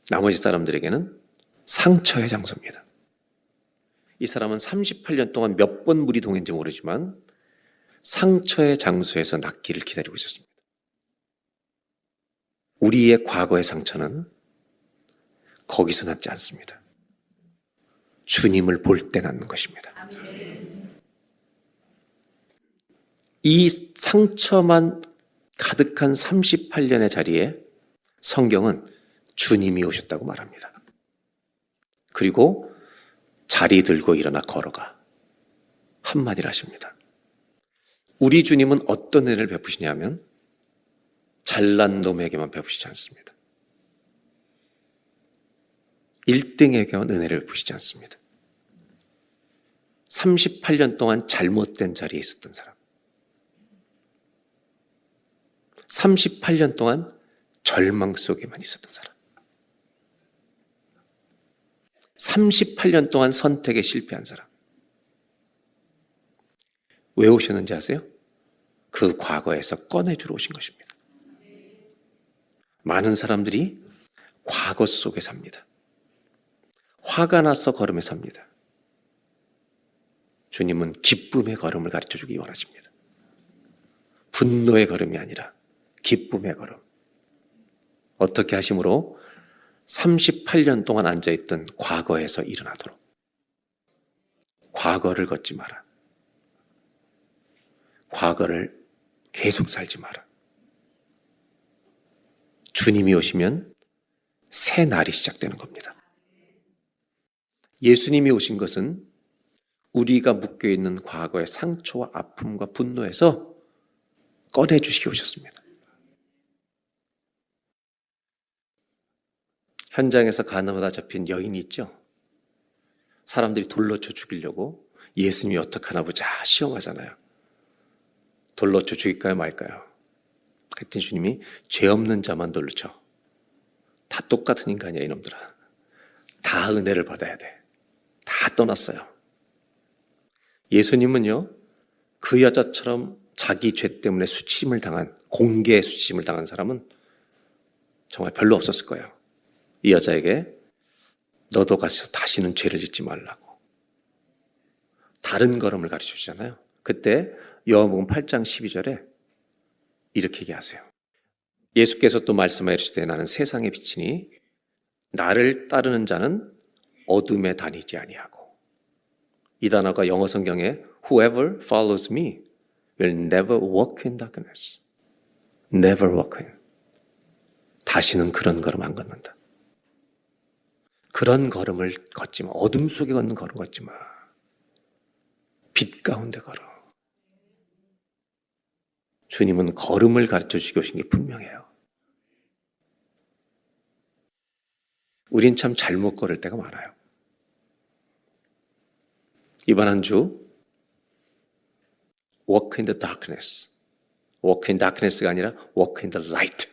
Speaker 5: 나머지 사람들에게는 상처의 장소입니다. 이 사람은 38년 동안 몇 번 물이 동했는지 모르지만 상처의 장소에서 낫기를 기다리고 있었습니다. 우리의 과거의 상처는 거기서 낫지 않습니다. 주님을 볼 때 낫는 것입니다. 이 상처만 가득한 38년의 자리에 성경은 주님이 오셨다고 말합니다. 그리고 자리 들고 일어나 걸어가 한마디를 하십니다. 우리 주님은 어떤 은혜를 베푸시냐면 잘난 놈에게만 베푸시지 않습니다. 1등에게만 은혜를 베푸시지 않습니다. 38년 동안 잘못된 자리에 있었던 사람, 38년 동안 절망 속에만 있었던 사람, 38년 동안 선택에 실패한 사람. 왜 오셨는지 아세요? 그 과거에서 꺼내주러 오신 것입니다. 많은 사람들이 과거 속에 삽니다. 화가 나서 걸음에 삽니다. 주님은 기쁨의 걸음을 가르쳐주기 원하십니다. 분노의 걸음이 아니라 기쁨의 걸음. 어떻게 하심으로 38년 동안 앉아있던 과거에서 일어나도록. 과거를 걷지 마라. 과거를 계속 살지 마라. 주님이 오시면 새 날이 시작되는 겁니다. 예수님이 오신 것은 우리가 묶여있는 과거의 상처와 아픔과 분노에서 꺼내주시기 오셨습니다. 현장에서 가늠하다 잡힌 여인이 있죠. 사람들이 돌로 쳐 죽이려고 예수님이 어떡하나 보자 시험하잖아요. 돌로 쳐 죽일까요 말까요? 그랬더니 주님이 죄 없는 자만 돌로 쳐. 다 똑같은 인간이야 이놈들아. 다 은혜를 받아야 돼. 다 떠났어요. 예수님은요, 그 여자처럼 자기 죄 때문에 수침을 당한, 공개 수침을 당한 사람은 정말 별로 없었을 거예요. 이 여자에게 너도 가서 다시는 죄를 짓지 말라고 다른 걸음을 가르쳐 주잖아요. 그때 요한복음 8장 12절에 이렇게 얘기하세요. 예수께서 또 말씀하여 이르시되 나는 세상의 빛이니 나를 따르는 자는 어둠에 다니지 아니하고. 이 단어가 영어 성경에 Whoever follows me will never walk in darkness. Never walk in. 다시는 그런 걸음 안 걷는다. 그런 걸음을 걷지 마. 어둠 속에 걷는 걸음 걷지 마. 빛 가운데 걸어. 주님은 걸음을 가르쳐 주시고 오신 게 분명해요. 우린 참 잘못 걸을 때가 많아요. 이번 한 주 walk in the darkness. walk in darkness가 아니라 walk in the light.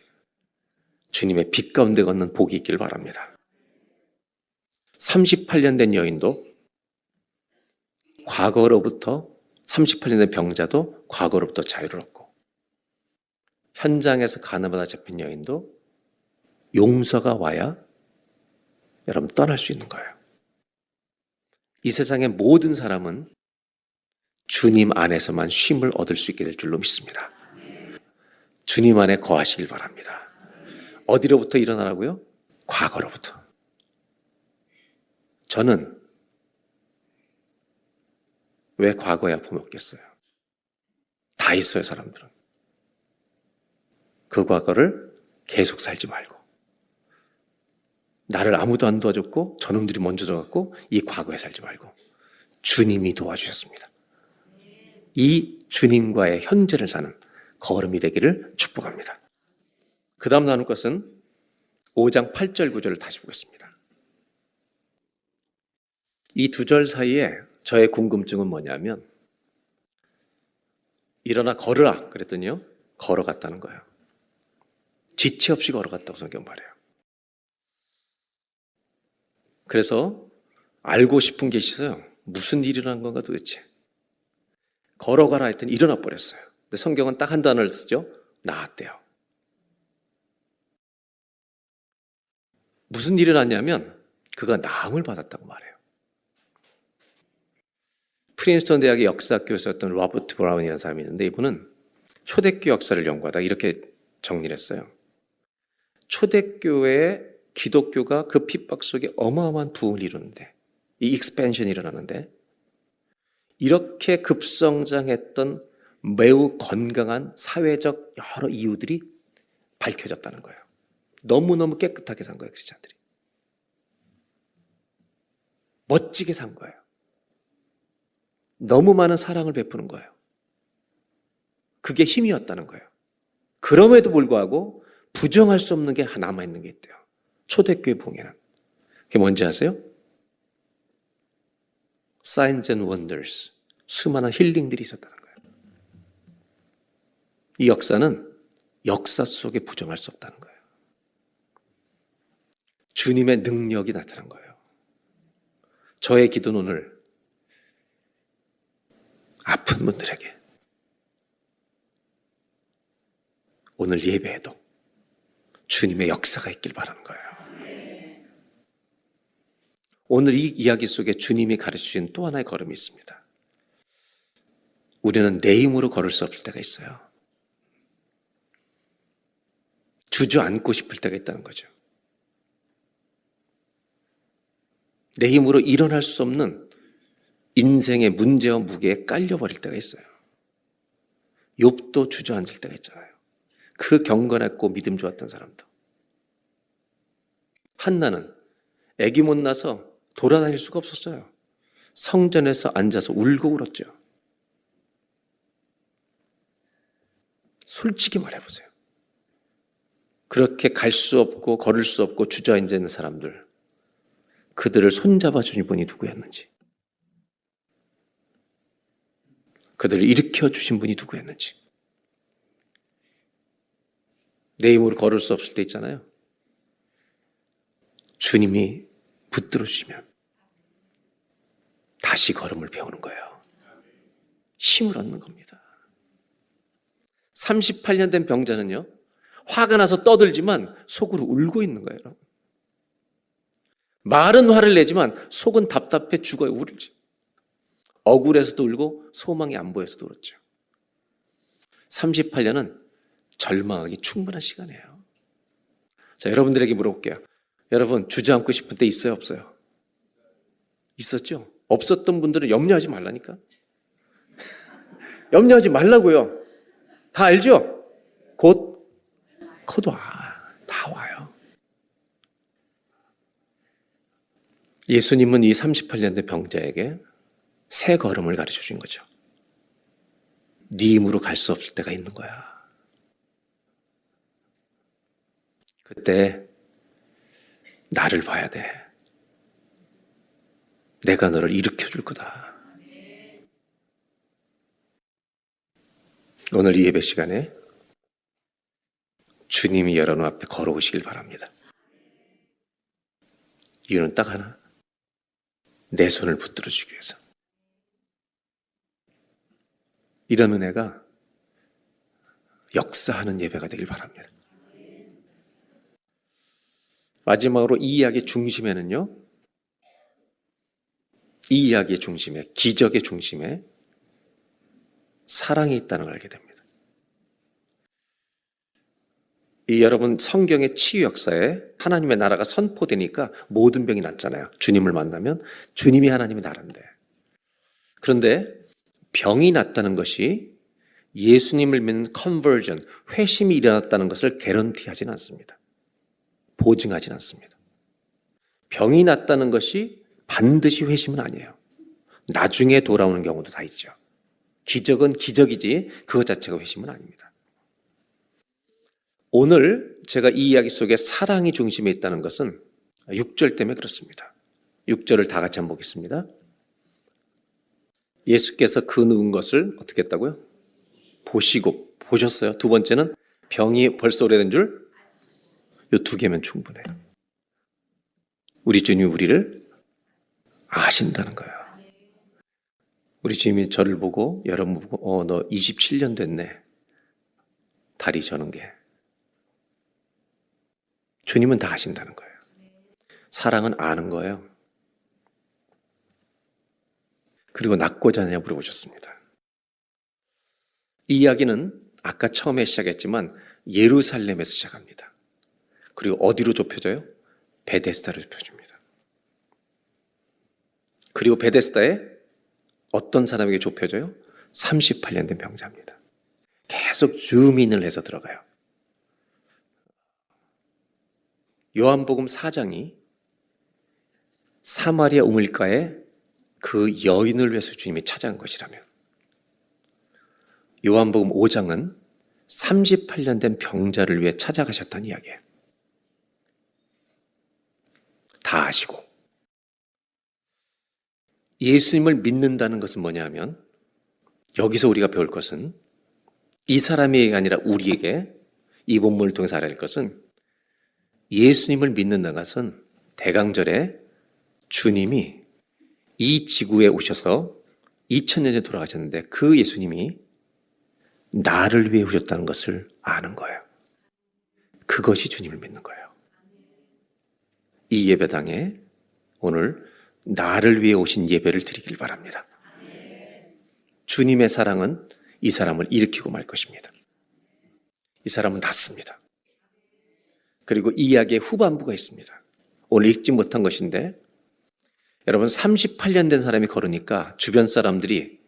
Speaker 5: 주님의 빛 가운데 걷는 복이 있길 바랍니다. 38년 된 여인도 과거로부터 38년 된 병자도 과거로부터 자유를 얻고 현장에서 가늠하다 잡힌 여인도 용서가 와야 여러분 떠날 수 있는 거예요. 이 세상의 모든 사람은 주님 안에서만 쉼을 얻을 수 있게 될 줄로 믿습니다. 주님 안에 거하시길 바랍니다. 어디로부터 일어나라고요? 과거로부터. 저는 왜 과거에 아픔없겠어요? 다 있어요, 사람들은. 그 과거를 계속 살지 말고, 나를 아무도 안 도와줬고 저놈들이 먼저 들어갔고 이 과거에 살지 말고 주님이 도와주셨습니다. 이 주님과의 현재를 사는 걸음이 되기를 축복합니다. 그 다음 나눌 것은 5장 8절 9절을 다시 보겠습니다. 이 두 절 사이에 저의 궁금증은 뭐냐면, 일어나 걸으라 그랬더니요, 걸어갔다는 거예요. 지체 없이 걸어갔다고 성경 말해요. 그래서 알고 싶은 게 있어요. 무슨 일이 일어난 건가 도대체. 걸어가라 했더니 일어나 버렸어요. 근데 성경은 딱 한 단어를 쓰죠. 나았대요. 무슨 일이 일어났냐면 그가 나음을 받았다고 말해요. 프린스턴 대학의 역사학 교수였던 로버트 브라운이라는 사람이 있는데, 이분은 초대교 역사를 연구하다 이렇게 정리를 했어요. 초대교회의 기독교가 그 핍박 속에 어마어마한 부흥을 이루는데, 이 익스펜션이 일어나는데, 이렇게 급성장했던 매우 건강한 사회적 여러 이유들이 밝혀졌다는 거예요. 너무너무 깨끗하게 산 거예요, 크리스찬들이. 멋지게 산 거예요. 너무 많은 사랑을 베푸는 거예요. 그게 힘이었다는 거예요. 그럼에도 불구하고 부정할 수 없는 게 남아있는 게 있대요. 초대교회 부흥에는. 그게 뭔지 아세요? Signs and wonders. 수많은 힐링들이 있었다는 거예요. 이 역사는 역사 속에 부정할 수 없다는 거예요. 주님의 능력이 나타난 거예요. 저의 기도는 오늘 아픈 분들에게, 오늘 예배에도 주님의 역사가 있길 바라는 거예요. 오늘 이 이야기 속에 주님이 가르치신 또 하나의 걸음이 있습니다. 우리는 내 힘으로 걸을 수 없을 때가 있어요. 주저앉고 싶을 때가 있다는 거죠. 내 힘으로 일어날 수 없는 인생의 문제와 무게에 깔려버릴 때가 있어요. 욥도 주저앉을 때가 있잖아요. 그 경건했고 믿음 좋았던 사람도. 한나는 아기 못 나서 돌아다닐 수가 없었어요. 성전에서 앉아서 울고 울었죠. 솔직히 말해보세요. 그렇게 갈 수 없고 걸을 수 없고 주저앉아 있는 사람들, 그들을 손잡아 주신 분이 누구였는지, 그들을 일으켜 주신 분이 누구였는지. 내 힘으로 걸을 수 없을 때 있잖아요. 주님이 붙들어 주시면 다시 걸음을 배우는 거예요. 힘을 얻는 겁니다. 38년 된 병자는요, 화가 나서 떠들지만 속으로 울고 있는 거예요. 여러분. 말은 화를 내지만 속은 답답해 죽어요. 울지. 억울해서도 울고 소망이 안 보여서도 울었죠. 38년은 절망하기 충분한 시간이에요. 자, 여러분들에게 물어볼게요. 여러분, 주저앉고 싶은 때 있어요, 없어요? 있었죠? 없었던 분들은 염려하지 말라니까. 염려하지 말라고요. 다 알죠? 곧 다 와요. 예수님은 이 38년 된 병자에게 새 걸음을 가르쳐 준 거죠. 네 힘으로 갈 수 없을 때가 있는 거야. 그때 나를 봐야 돼. 내가 너를 일으켜 줄 거다. 오늘 이 예배 시간에 주님이 여러분 앞에 걸어오시길 바랍니다. 이유는 딱 하나. 내 손을 붙들어 주기 위해서. 이런 은혜가 역사하는 예배가 되길 바랍니다. 마지막으로 이 이야기의 중심에는요, 이 이야기의 중심에, 기적의 중심에 사랑이 있다는 걸 알게 됩니다. 여러분 성경의 치유 역사에 하나님의 나라가 선포되니까 모든 병이 낫잖아요. 주님을 만나면 주님이 하나님의 나라인데. 그런데 병이 낫다는 것이 예수님을 믿는 컨버전, 회심이 일어났다는 것을 개런티하지는 않습니다. 보증하지는 않습니다. 병이 낫다는 것이 반드시 회심은 아니에요. 나중에 돌아오는 경우도 다 있죠. 기적은 기적이지 그것 자체가 회심은 아닙니다. 오늘 제가 이 이야기 속에 사랑이 중심에 있다는 것은 6절 때문에 그렇습니다. 6절을 다 같이 한번 보겠습니다. 예수께서 그 누운 것을 어떻게 했다고요? 보시고, 보셨어요. 두 번째는 병이 벌써 오래된 줄? 이 두 개면 충분해요. 우리 주님이 우리를 아신다는 거예요. 우리 주님이 저를 보고, 여러분 보고, 너 27년 됐네. 다리 저는 게. 주님은 다 아신다는 거예요. 사랑은 아는 거예요. 그리고 낫고자 하느냐 물어보셨습니다. 이 이야기는 아까 처음에 시작했지만 예루살렘에서 시작합니다. 그리고 어디로 좁혀져요? 베데스다로 좁혀집니다. 그리고 베데스다에 어떤 사람에게 좁혀져요? 38년 된 병자입니다. 계속 줌인을 해서 들어가요. 요한복음 4장이 사마리아 우물가에 그 여인을 위해서 주님이 찾아간 것이라면 요한복음 5장은 38년 된 병자를 위해 찾아가셨다는 이야기예요. 다 아시고 예수님을 믿는다는 것은 뭐냐 하면 여기서 우리가 배울 것은 이 사람이 아니라 우리에게 이 본문을 통해서 알아야 할 것은 예수님을 믿는다는 것은 대강절에 주님이 이 지구에 오셔서 2000년 전에 돌아가셨는데 그 예수님이 나를 위해 오셨다는 것을 아는 거예요. 그것이 주님을 믿는 거예요. 이 예배당에 오늘 나를 위해 오신 예배를 드리길 바랍니다. 주님의 사랑은 이 사람을 일으키고 말 것입니다. 이 사람은 낫습니다. 그리고 이 이야기의 후반부가 있습니다. 오늘 읽지 못한 것인데 여러분 38년 된 사람이 걸으니까 주변 사람들이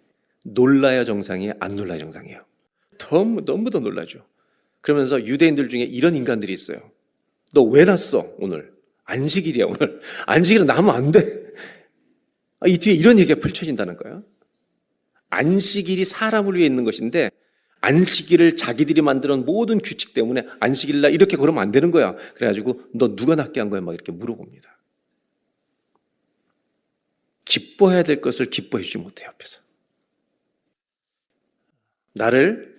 Speaker 5: 놀라야 정상이에요? 안 놀라야 정상이에요? 너무 더 놀라죠. 그러면서 유대인들 중에 이런 인간들이 있어요. 너 왜 났어 오늘? 안식일이야 오늘. 안식일은 나면 안 돼. 이 뒤에 이런 얘기가 펼쳐진다는 거예요. 안식일이 사람을 위해 있는 것인데 안식일을 자기들이 만들어 놓은 모든 규칙 때문에 안식일날 이렇게 걸으면 안 되는 거야. 그래가지고 너 누가 낫게 한 거야? 막 이렇게 물어봅니다. 기뻐해야 될 것을 기뻐해 주지 못해요. 앞에서. 나를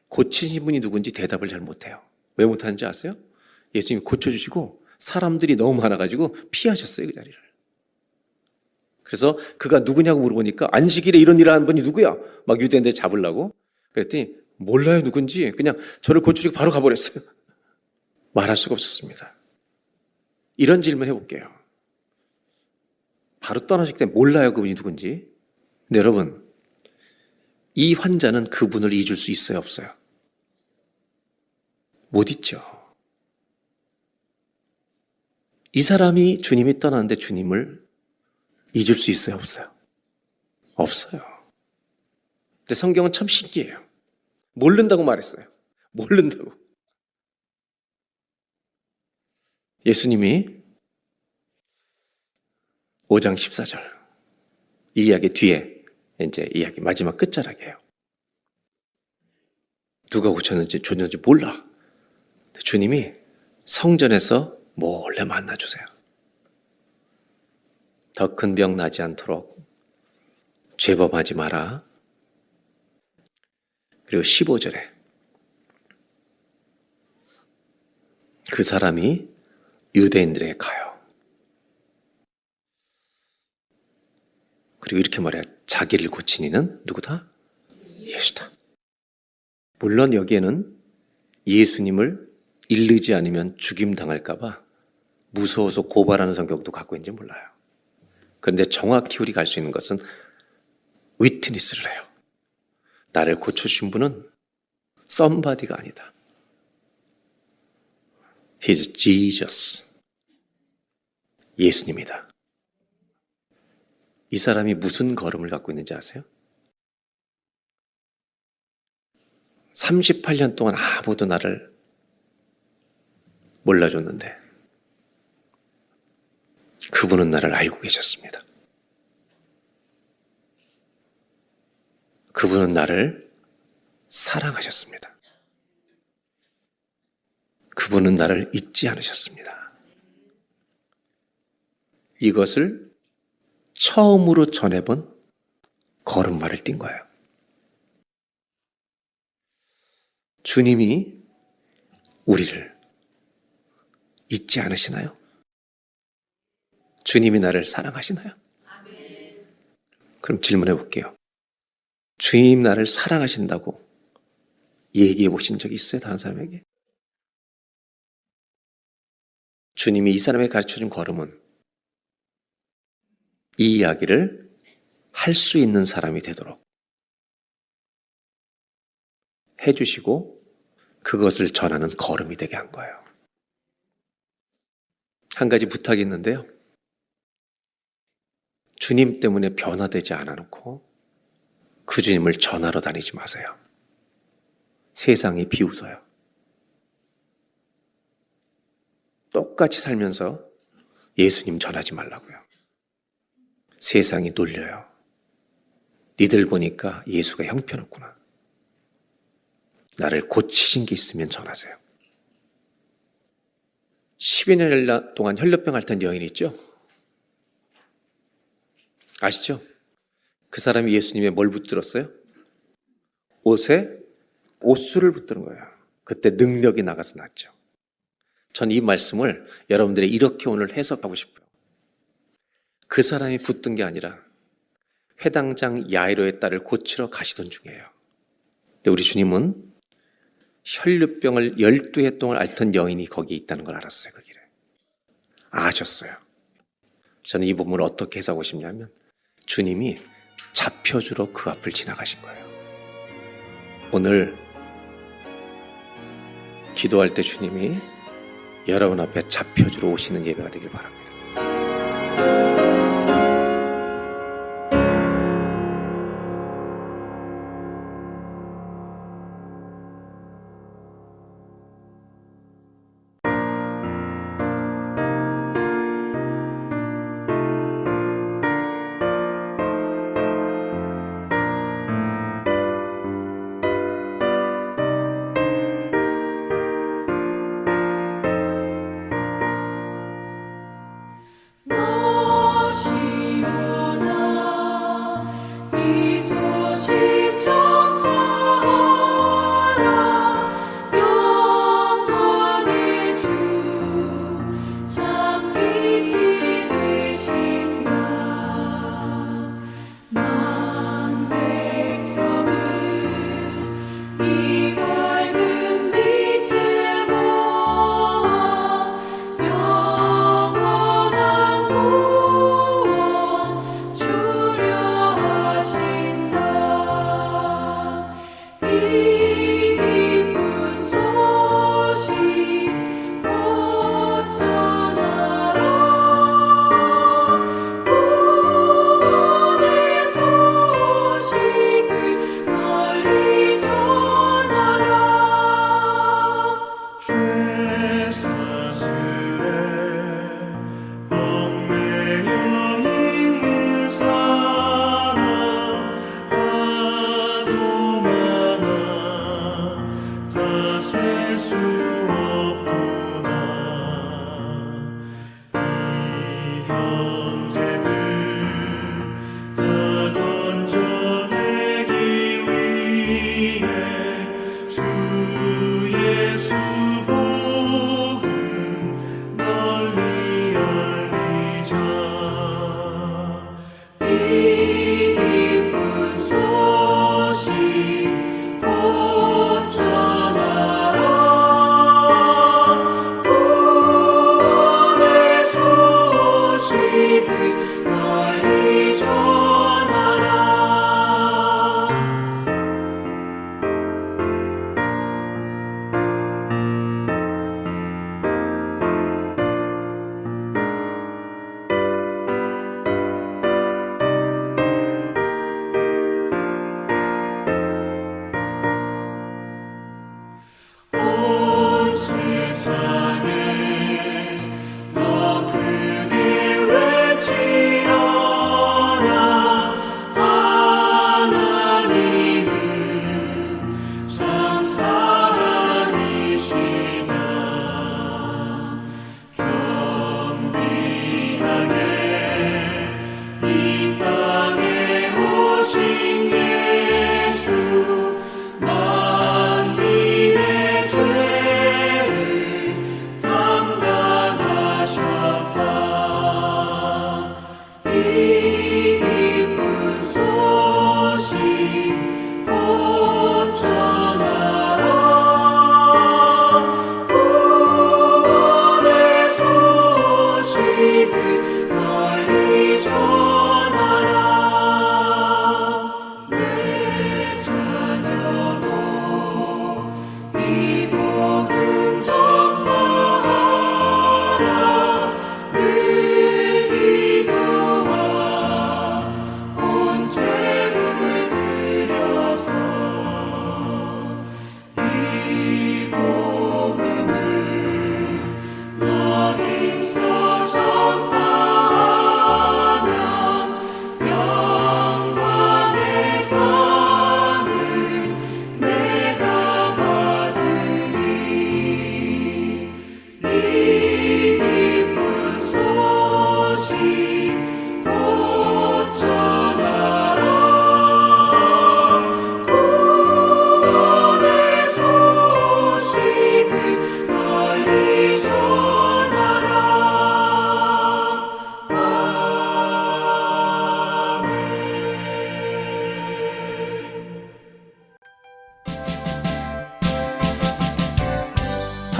Speaker 5: 고치신 분이 누군지 대답을 잘 못해요. 왜 못하는지 아세요? 예수님이 고쳐주시고 사람들이 너무 많아가지고 피하셨어요. 그 자리를. 그래서 그가 누구냐고 물어보니까 안식일에 이런 일을 하는 분이 누구야? 막 유대인들 잡으려고. 그랬더니 몰라요 누군지. 그냥 저를 고쳐주고 바로 가버렸어요. 말할 수가 없었습니다. 이런 질문 해볼게요. 바로 떠나실 때 몰라요 그분이 누군지. 근데 여러분 이 환자는 그분을 잊을 수 있어요 없어요? 못 잊죠. 이 사람이 주님이 떠나는데 주님을 잊을 수 있어요 없어요? 없어요. 근데 성경은 참 신기해요. 모른다고 말했어요. 모른다고. 예수님이 5장 14절 이 이야기 뒤에 이제 이야기 마지막 끝자락이에요. 누가 고쳤는지 줬는지 몰라. 주님이 성전에서 몰래 만나주세요. 더 큰 병 나지 않도록 죄범하지 마라. 그리고 15절에 그 사람이 유대인들에게 가요. 그리고 이렇게 말해요. 자기를 고친 이는 누구다? 예수다. 물론 여기에는 예수님을 일르지 않으면 죽임당할까 봐 무서워서 고발하는 성격도 갖고 있는지 몰라요. 그런데 정확히 우리가 알 수 있는 것은 위트니스를 해요. 나를 고쳐주신 분은 썸바디가 아니다. He's Jesus. 예수님이다. 이 사람이 무슨 걸음을 갖고 있는지 아세요? 38년 동안 아무도 나를 몰라줬는데 그분은 나를 알고 계셨습니다. 그분은 나를 사랑하셨습니다. 그분은 나를 잊지 않으셨습니다. 이것을 처음으로 전해본 걸음마를 띈 거예요. 주님이 우리를 잊지 않으시나요? 주님이 나를 사랑하시나요? 그럼 질문해 볼게요. 주님 나를 사랑하신다고 얘기해 보신 적이 있어요? 다른 사람에게? 주님이 이 사람에게 가르쳐준 걸음은 이 이야기를 할 수 있는 사람이 되도록 해주시고 그것을 전하는 걸음이 되게 한 거예요. 한 가지 부탁이 있는데요. 주님 때문에 변화되지 않아놓고 그 주님을 전하러 다니지 마세요. 세상이 비웃어요. 똑같이 살면서 예수님 전하지 말라고요. 세상이 놀려요. 니들 보니까 예수가 형편없구나. 나를 고치신 게 있으면 전하세요. 12년 동안 혈류병 앓던 여인 있죠? 아시죠? 그 사람이 예수님의 뭘 붙들었어요? 옷에 옷술을 붙드는 거예요. 그때 능력이 나가서 났죠. 전 이 말씀을 여러분들이 이렇게 오늘 해석하고 싶어요. 그 사람이 붙든 게 아니라 회당장 야이로의 딸을 고치러 가시던 중이에요. 근데 우리 주님은 혈류병을 12해 동안 앓던 여인이 거기에 있다는 걸 알았어요. 그 길에. 아셨어요. 저는 이 부분을 어떻게 해석하고 싶냐면 주님이 잡혀주러 그 앞을 지나가신 거예요. 오늘 기도할 때 주님이 여러분 앞에 잡혀주러 오시는 예배가 되길 바랍니다.
Speaker 2: 너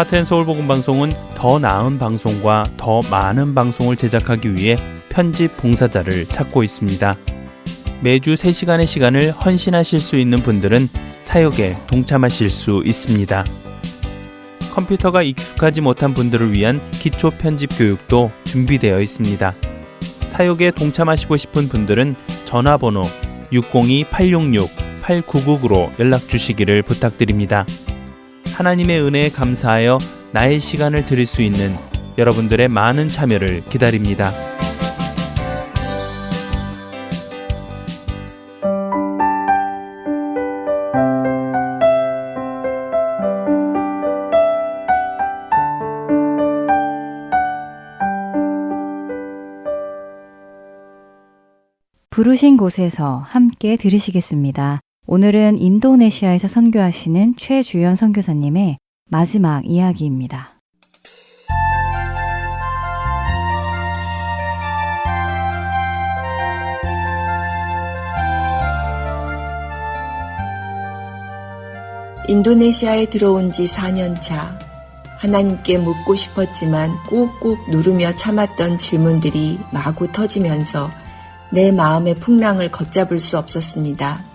Speaker 6: 하트앤서울 복음방송은 더 나은 방송과 더 많은 방송을 제작하기 위해 편집 봉사자를 찾고 있습니다. 매주 3시간의 시간을 헌신하실 수 있는 분들은 사역에 동참하실 수 있습니다. 컴퓨터가 익숙하지 못한 분들을 위한 기초 편집 교육도 준비되어 있습니다. 사역에 동참하시고 싶은 분들은 전화번호 602-866-8999로 연락 주시기를 부탁드립니다. 하나님의 은혜에 감사하여 나의 시간을 드릴 수 있는 여러분들의 많은 참여를 기다립니다.
Speaker 1: 부르신 곳에서 함께 들으시겠습니다. 오늘은 인도네시아에서 선교하시는 최주연 선교사님의 마지막 이야기입니다.
Speaker 7: 인도네시아에 들어온 지 4년 차. 하나님께 묻고 싶었지만 꾹꾹 누르며 참았던 질문들이 마구 터지면서 내 마음의 풍랑을 걷잡을 수 없었습니다.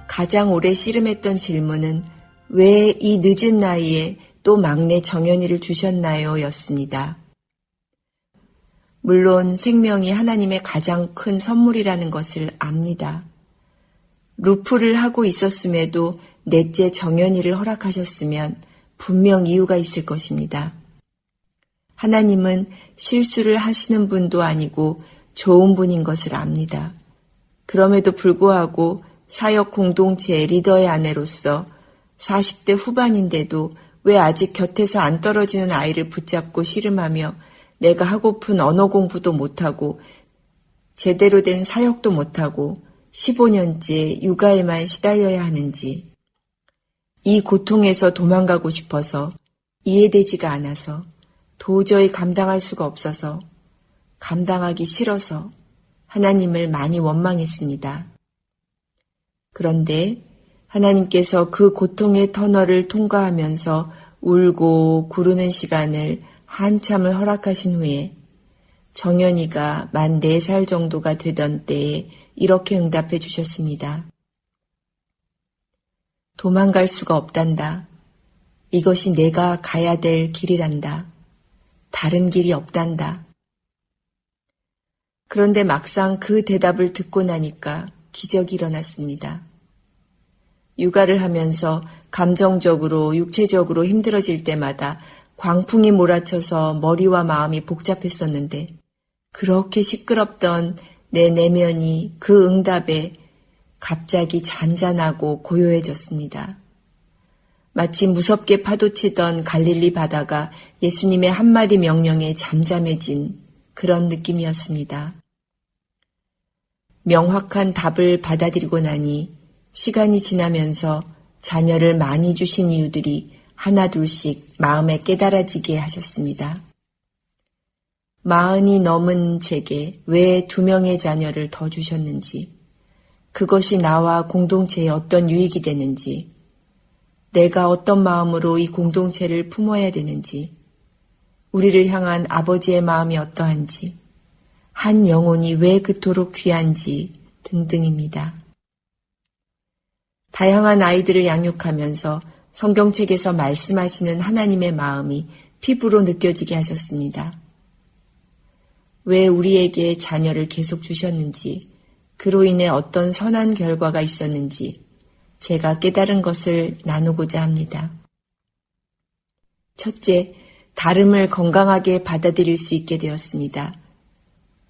Speaker 7: 가장 오래 씨름했던 질문은 왜 이 늦은 나이에 또 막내 정연이를 주셨나요? 였습니다. 물론 생명이 하나님의 가장 큰 선물이라는 것을 압니다. 루프를 하고 있었음에도 넷째 정연이를 허락하셨으면 분명 이유가 있을 것입니다. 하나님은 실수를 하시는 분도 아니고 좋은 분인 것을 압니다. 그럼에도 불구하고 사역 공동체의 리더의 아내로서 40대 후반인데도 왜 아직 곁에서 안 떨어지는 아이를 붙잡고 씨름하며 내가 하고픈 언어 공부도 못하고 제대로 된 사역도 못하고 15년째 육아에만 시달려야 하는지, 이 고통에서 도망가고 싶어서, 이해되지가 않아서, 도저히 감당할 수가 없어서, 감당하기 싫어서 하나님을 많이 원망했습니다. 그런데 하나님께서 그 고통의 터널을 통과하면서 울고 구르는 시간을 한참을 허락하신 후에 정연이가 만 4살 정도가 되던 때에 이렇게 응답해 주셨습니다. 도망갈 수가 없단다. 이것이 내가 가야 될 길이란다. 다른 길이 없단다. 그런데 막상 그 대답을 듣고 나니까 기적이 일어났습니다. 육아를 하면서 감정적으로 육체적으로 힘들어질 때마다 광풍이 몰아쳐서 머리와 마음이 복잡했었는데 그렇게 시끄럽던 내 내면이 그 응답에 갑자기 잔잔하고 고요해졌습니다. 마치 무섭게 파도치던 갈릴리 바다가 예수님의 한마디 명령에 잠잠해진 그런 느낌이었습니다. 명확한 답을 받아들이고 나니 시간이 지나면서 자녀를 많이 주신 이유들이 하나둘씩 마음에 깨달아지게 하셨습니다. 40이 넘은 제게 왜 2명의 자녀를 더 주셨는지, 그것이 나와 공동체에 어떤 유익이 되는지, 내가 어떤 마음으로 이 공동체를 품어야 되는지, 우리를 향한 아버지의 마음이 어떠한지, 한 영혼이 왜 그토록 귀한지 등등입니다. 다양한 아이들을 양육하면서 성경책에서 말씀하시는 하나님의 마음이 피부로 느껴지게 하셨습니다. 왜 우리에게 자녀를 계속 주셨는지, 그로 인해 어떤 선한 결과가 있었는지 제가 깨달은 것을 나누고자 합니다. 첫째, 다름을 건강하게 받아들일 수 있게 되었습니다.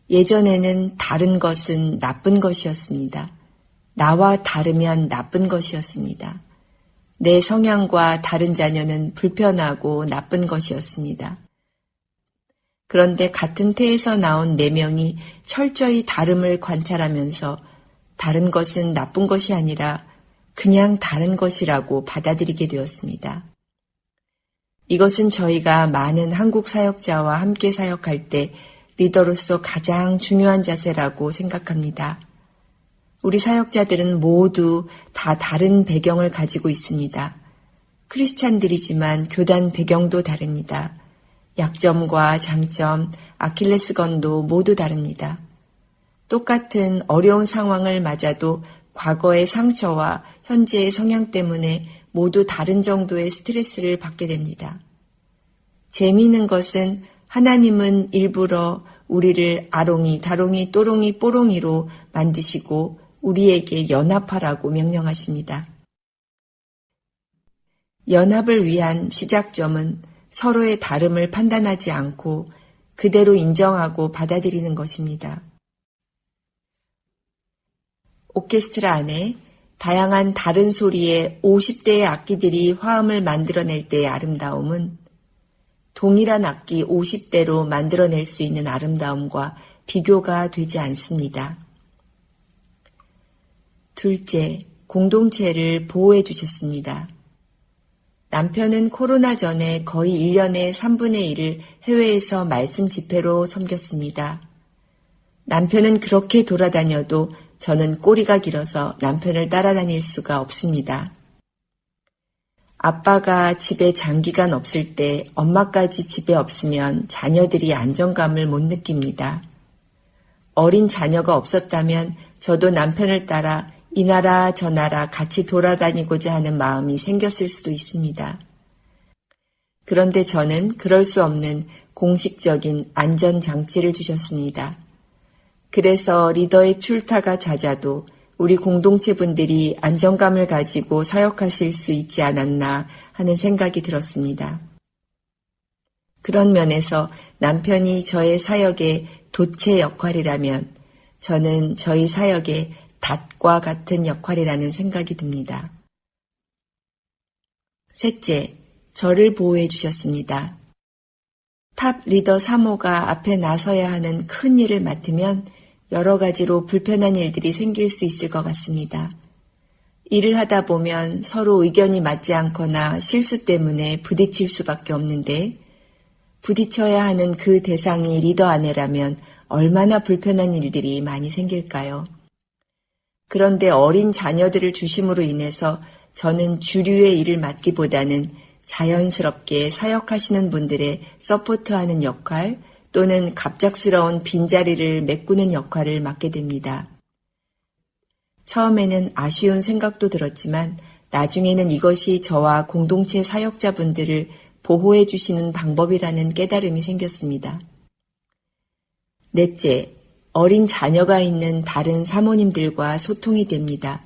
Speaker 7: 예전에는 다른 것은 나쁜 것이었습니다. 나와 다르면 나쁜 것이었습니다. 내 성향과 다른 자녀는 불편하고 나쁜 것이었습니다. 그런데 같은 태에서 나온 4명이 철저히 다름을 관찰하면서 다른 것은 나쁜 것이 아니라 그냥 다른 것이라고 받아들이게 되었습니다. 이것은 저희가 많은 한국 사역자와 함께 사역할 때 리더로서 가장 중요한 자세라고 생각합니다. 우리 사역자들은 모두 다 다른 배경을 가지고 있습니다. 크리스찬들이지만 교단 배경도 다릅니다. 약점과 장점, 아킬레스건도 모두 다릅니다. 똑같은 어려운 상황을 맞아도 과거의 상처와 현재의 성향 때문에 모두 다른 정도의 스트레스를 받게 됩니다. 재미있는 것은 하나님은 일부러 우리를 아롱이, 다롱이, 또롱이, 뽀롱이로 만드시고 우리에게 연합하라고 명령하십니다. 연합을 위한 시작점은 서로의 다름을 판단하지 않고 그대로 인정하고 받아들이는 것입니다. 오케스트라 안에 다양한 다른 소리의 50대의 악기들이 화음을 만들어낼 때의 아름다움은 동일한 악기 50대로 만들어낼 수 있는 아름다움과 비교가 되지 않습니다. 둘째, 공동체를 보호해 주셨습니다. 남편은 코로나 전에 거의 1년에 3분의 1을 해외에서 말씀 집회로 섬겼습니다. 남편은 그렇게 돌아다녀도 저는 꼬리가 길어서 남편을 따라다닐 수가 없습니다. 아빠가 집에 장기간 없을 때 엄마까지 집에 없으면 자녀들이 안정감을 못 느낍니다. 어린 자녀가 없었다면 저도 남편을 따라 이 나라 저 나라 같이 돌아다니고자 하는 마음이 생겼을 수도 있습니다. 그런데 저는 그럴 수 없는 공식적인 안전장치를 주셨습니다. 그래서 리더의 출타가 잦아도 우리 공동체 분들이 안정감을 가지고 사역하실 수 있지 않았나 하는 생각이 들었습니다. 그런 면에서 남편이 저의 사역의 도체 역할이라면 저는 저희 사역의 닷과 같은 역할이라는 생각이 듭니다. 셋째, 저를 보호해 주셨습니다. 탑 리더 3호가 앞에 나서야 하는 큰 일을 맡으면 여러 가지로 불편한 일들이 생길 수 있을 것 같습니다. 일을 하다 보면 서로 의견이 맞지 않거나 실수 때문에 부딪힐 수밖에 없는데 부딪혀야 하는 그 대상이 리더 아내라면 얼마나 불편한 일들이 많이 생길까요? 그런데 어린 자녀들을 중심으로 인해서 저는 주류의 일을 맡기보다는 자연스럽게 사역하시는 분들의 서포트하는 역할 또는 갑작스러운 빈자리를 메꾸는 역할을 맡게 됩니다. 처음에는 아쉬운 생각도 들었지만 나중에는 이것이 저와 공동체 사역자분들을 보호해 주시는 방법이라는 깨달음이 생겼습니다. 넷째, 어린 자녀가 있는 다른 사모님들과 소통이 됩니다.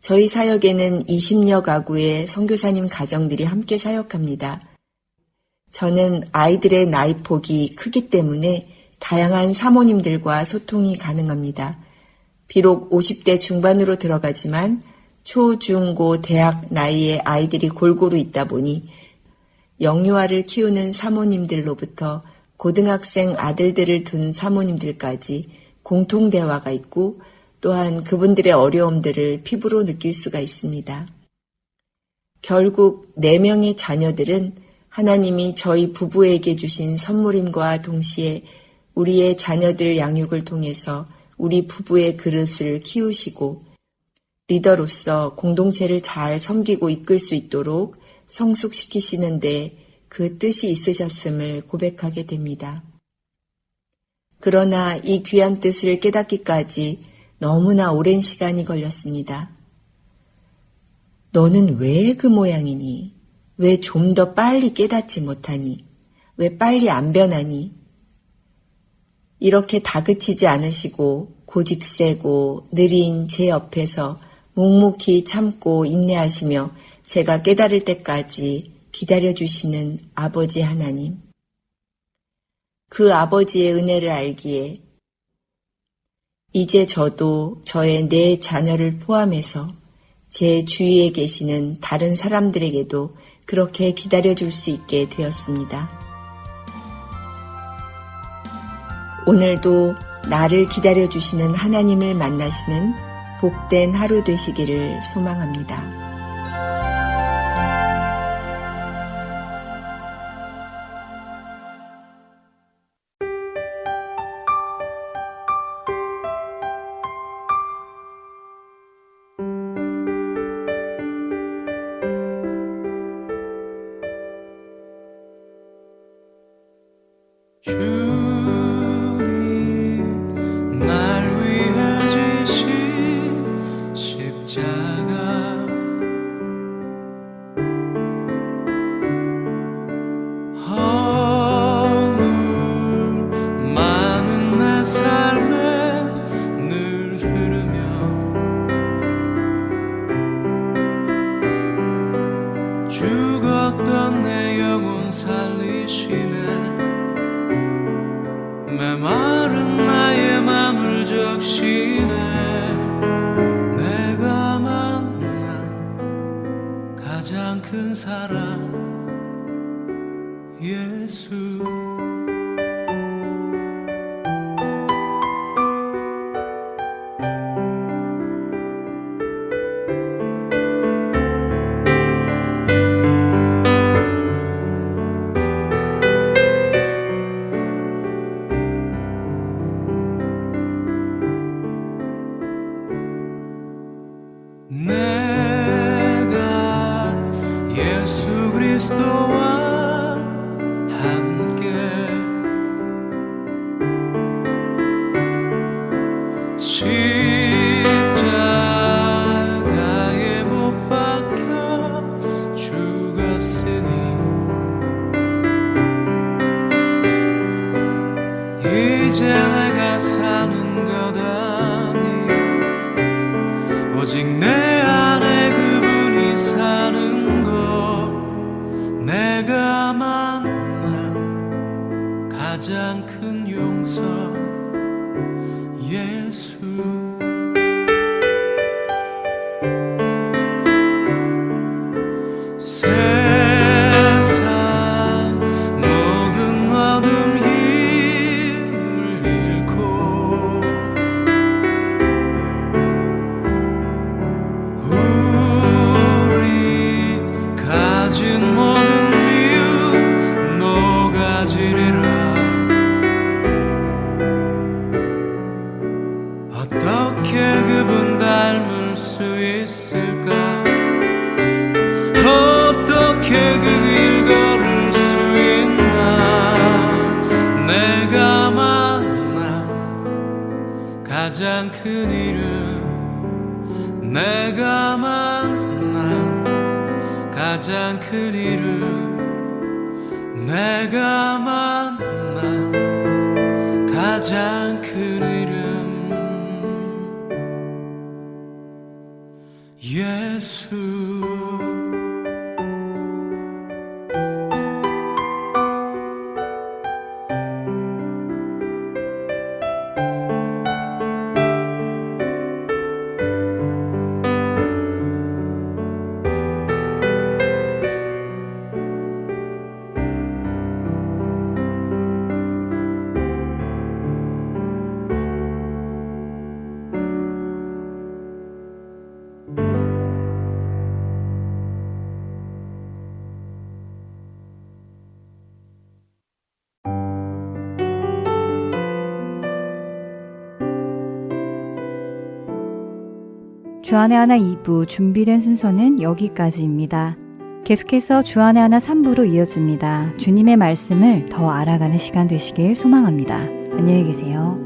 Speaker 7: 저희 사역에는 20여 가구의 선교사님 가정들이 함께 사역합니다. 저는 아이들의 나이폭이 크기 때문에 다양한 사모님들과 소통이 가능합니다. 비록 50대 중반으로 들어가지만 초, 중, 고, 대학 나이의 아이들이 골고루 있다 보니 영유아를 키우는 사모님들로부터 고등학생 아들들을 둔 사모님들까지 공통 대화가 있고 또한 그분들의 어려움들을 피부로 느낄 수가 있습니다. 결국 4명의 자녀들은 하나님이 저희 부부에게 주신 선물임과 동시에 우리의 자녀들 양육을 통해서 우리 부부의 그릇을 키우시고 리더로서 공동체를 잘 섬기고 이끌 수 있도록 성숙시키시는데 그 뜻이 있으셨음을 고백하게 됩니다. 그러나 이 귀한 뜻을 깨닫기까지 너무나 오랜 시간이 걸렸습니다. 너는 왜 그 모양이니? 왜 좀 더 빨리 깨닫지 못하니? 왜 빨리 안 변하니? 이렇게 다그치지 않으시고 고집 세고 느린 제 옆에서 묵묵히 참고 인내하시며 제가 깨달을 때까지 기다려주시는 아버지 하나님. 그 아버지의 은혜를 알기에 이제 저도 저의 4 자녀를 포함해서 제 주위에 계시는 다른 사람들에게도 그렇게 기다려줄 수 있게 되었습니다. 오늘도 나를 기다려주시는 하나님을 만나시는 복된 하루 되시기를 소망합니다.
Speaker 3: 십자가에 못 박혀 죽었으니 이제 내가 사는 것 아니요 오직 내 안에 그분이 사는 것 내가 만난 가장 큰 용서 예수 세상 모든 어둠 힘을 잃고 우리 가진 모든 미움 녹아지리라 어떻게 그분 닮을 수 있을까 어떻게 그 길 걸을 수 있나 내가 만난 가장 큰 이름 내가 만난 가장 큰 이름 내가 만난 가장 큰 이름 예수
Speaker 1: 주안의 하나 2부 준비된 순서는 여기까지입니다. 계속해서 주안의 하나 3부로 이어집니다. 주님의 말씀을 더 알아가는 시간 되시길 소망합니다. 안녕히 계세요.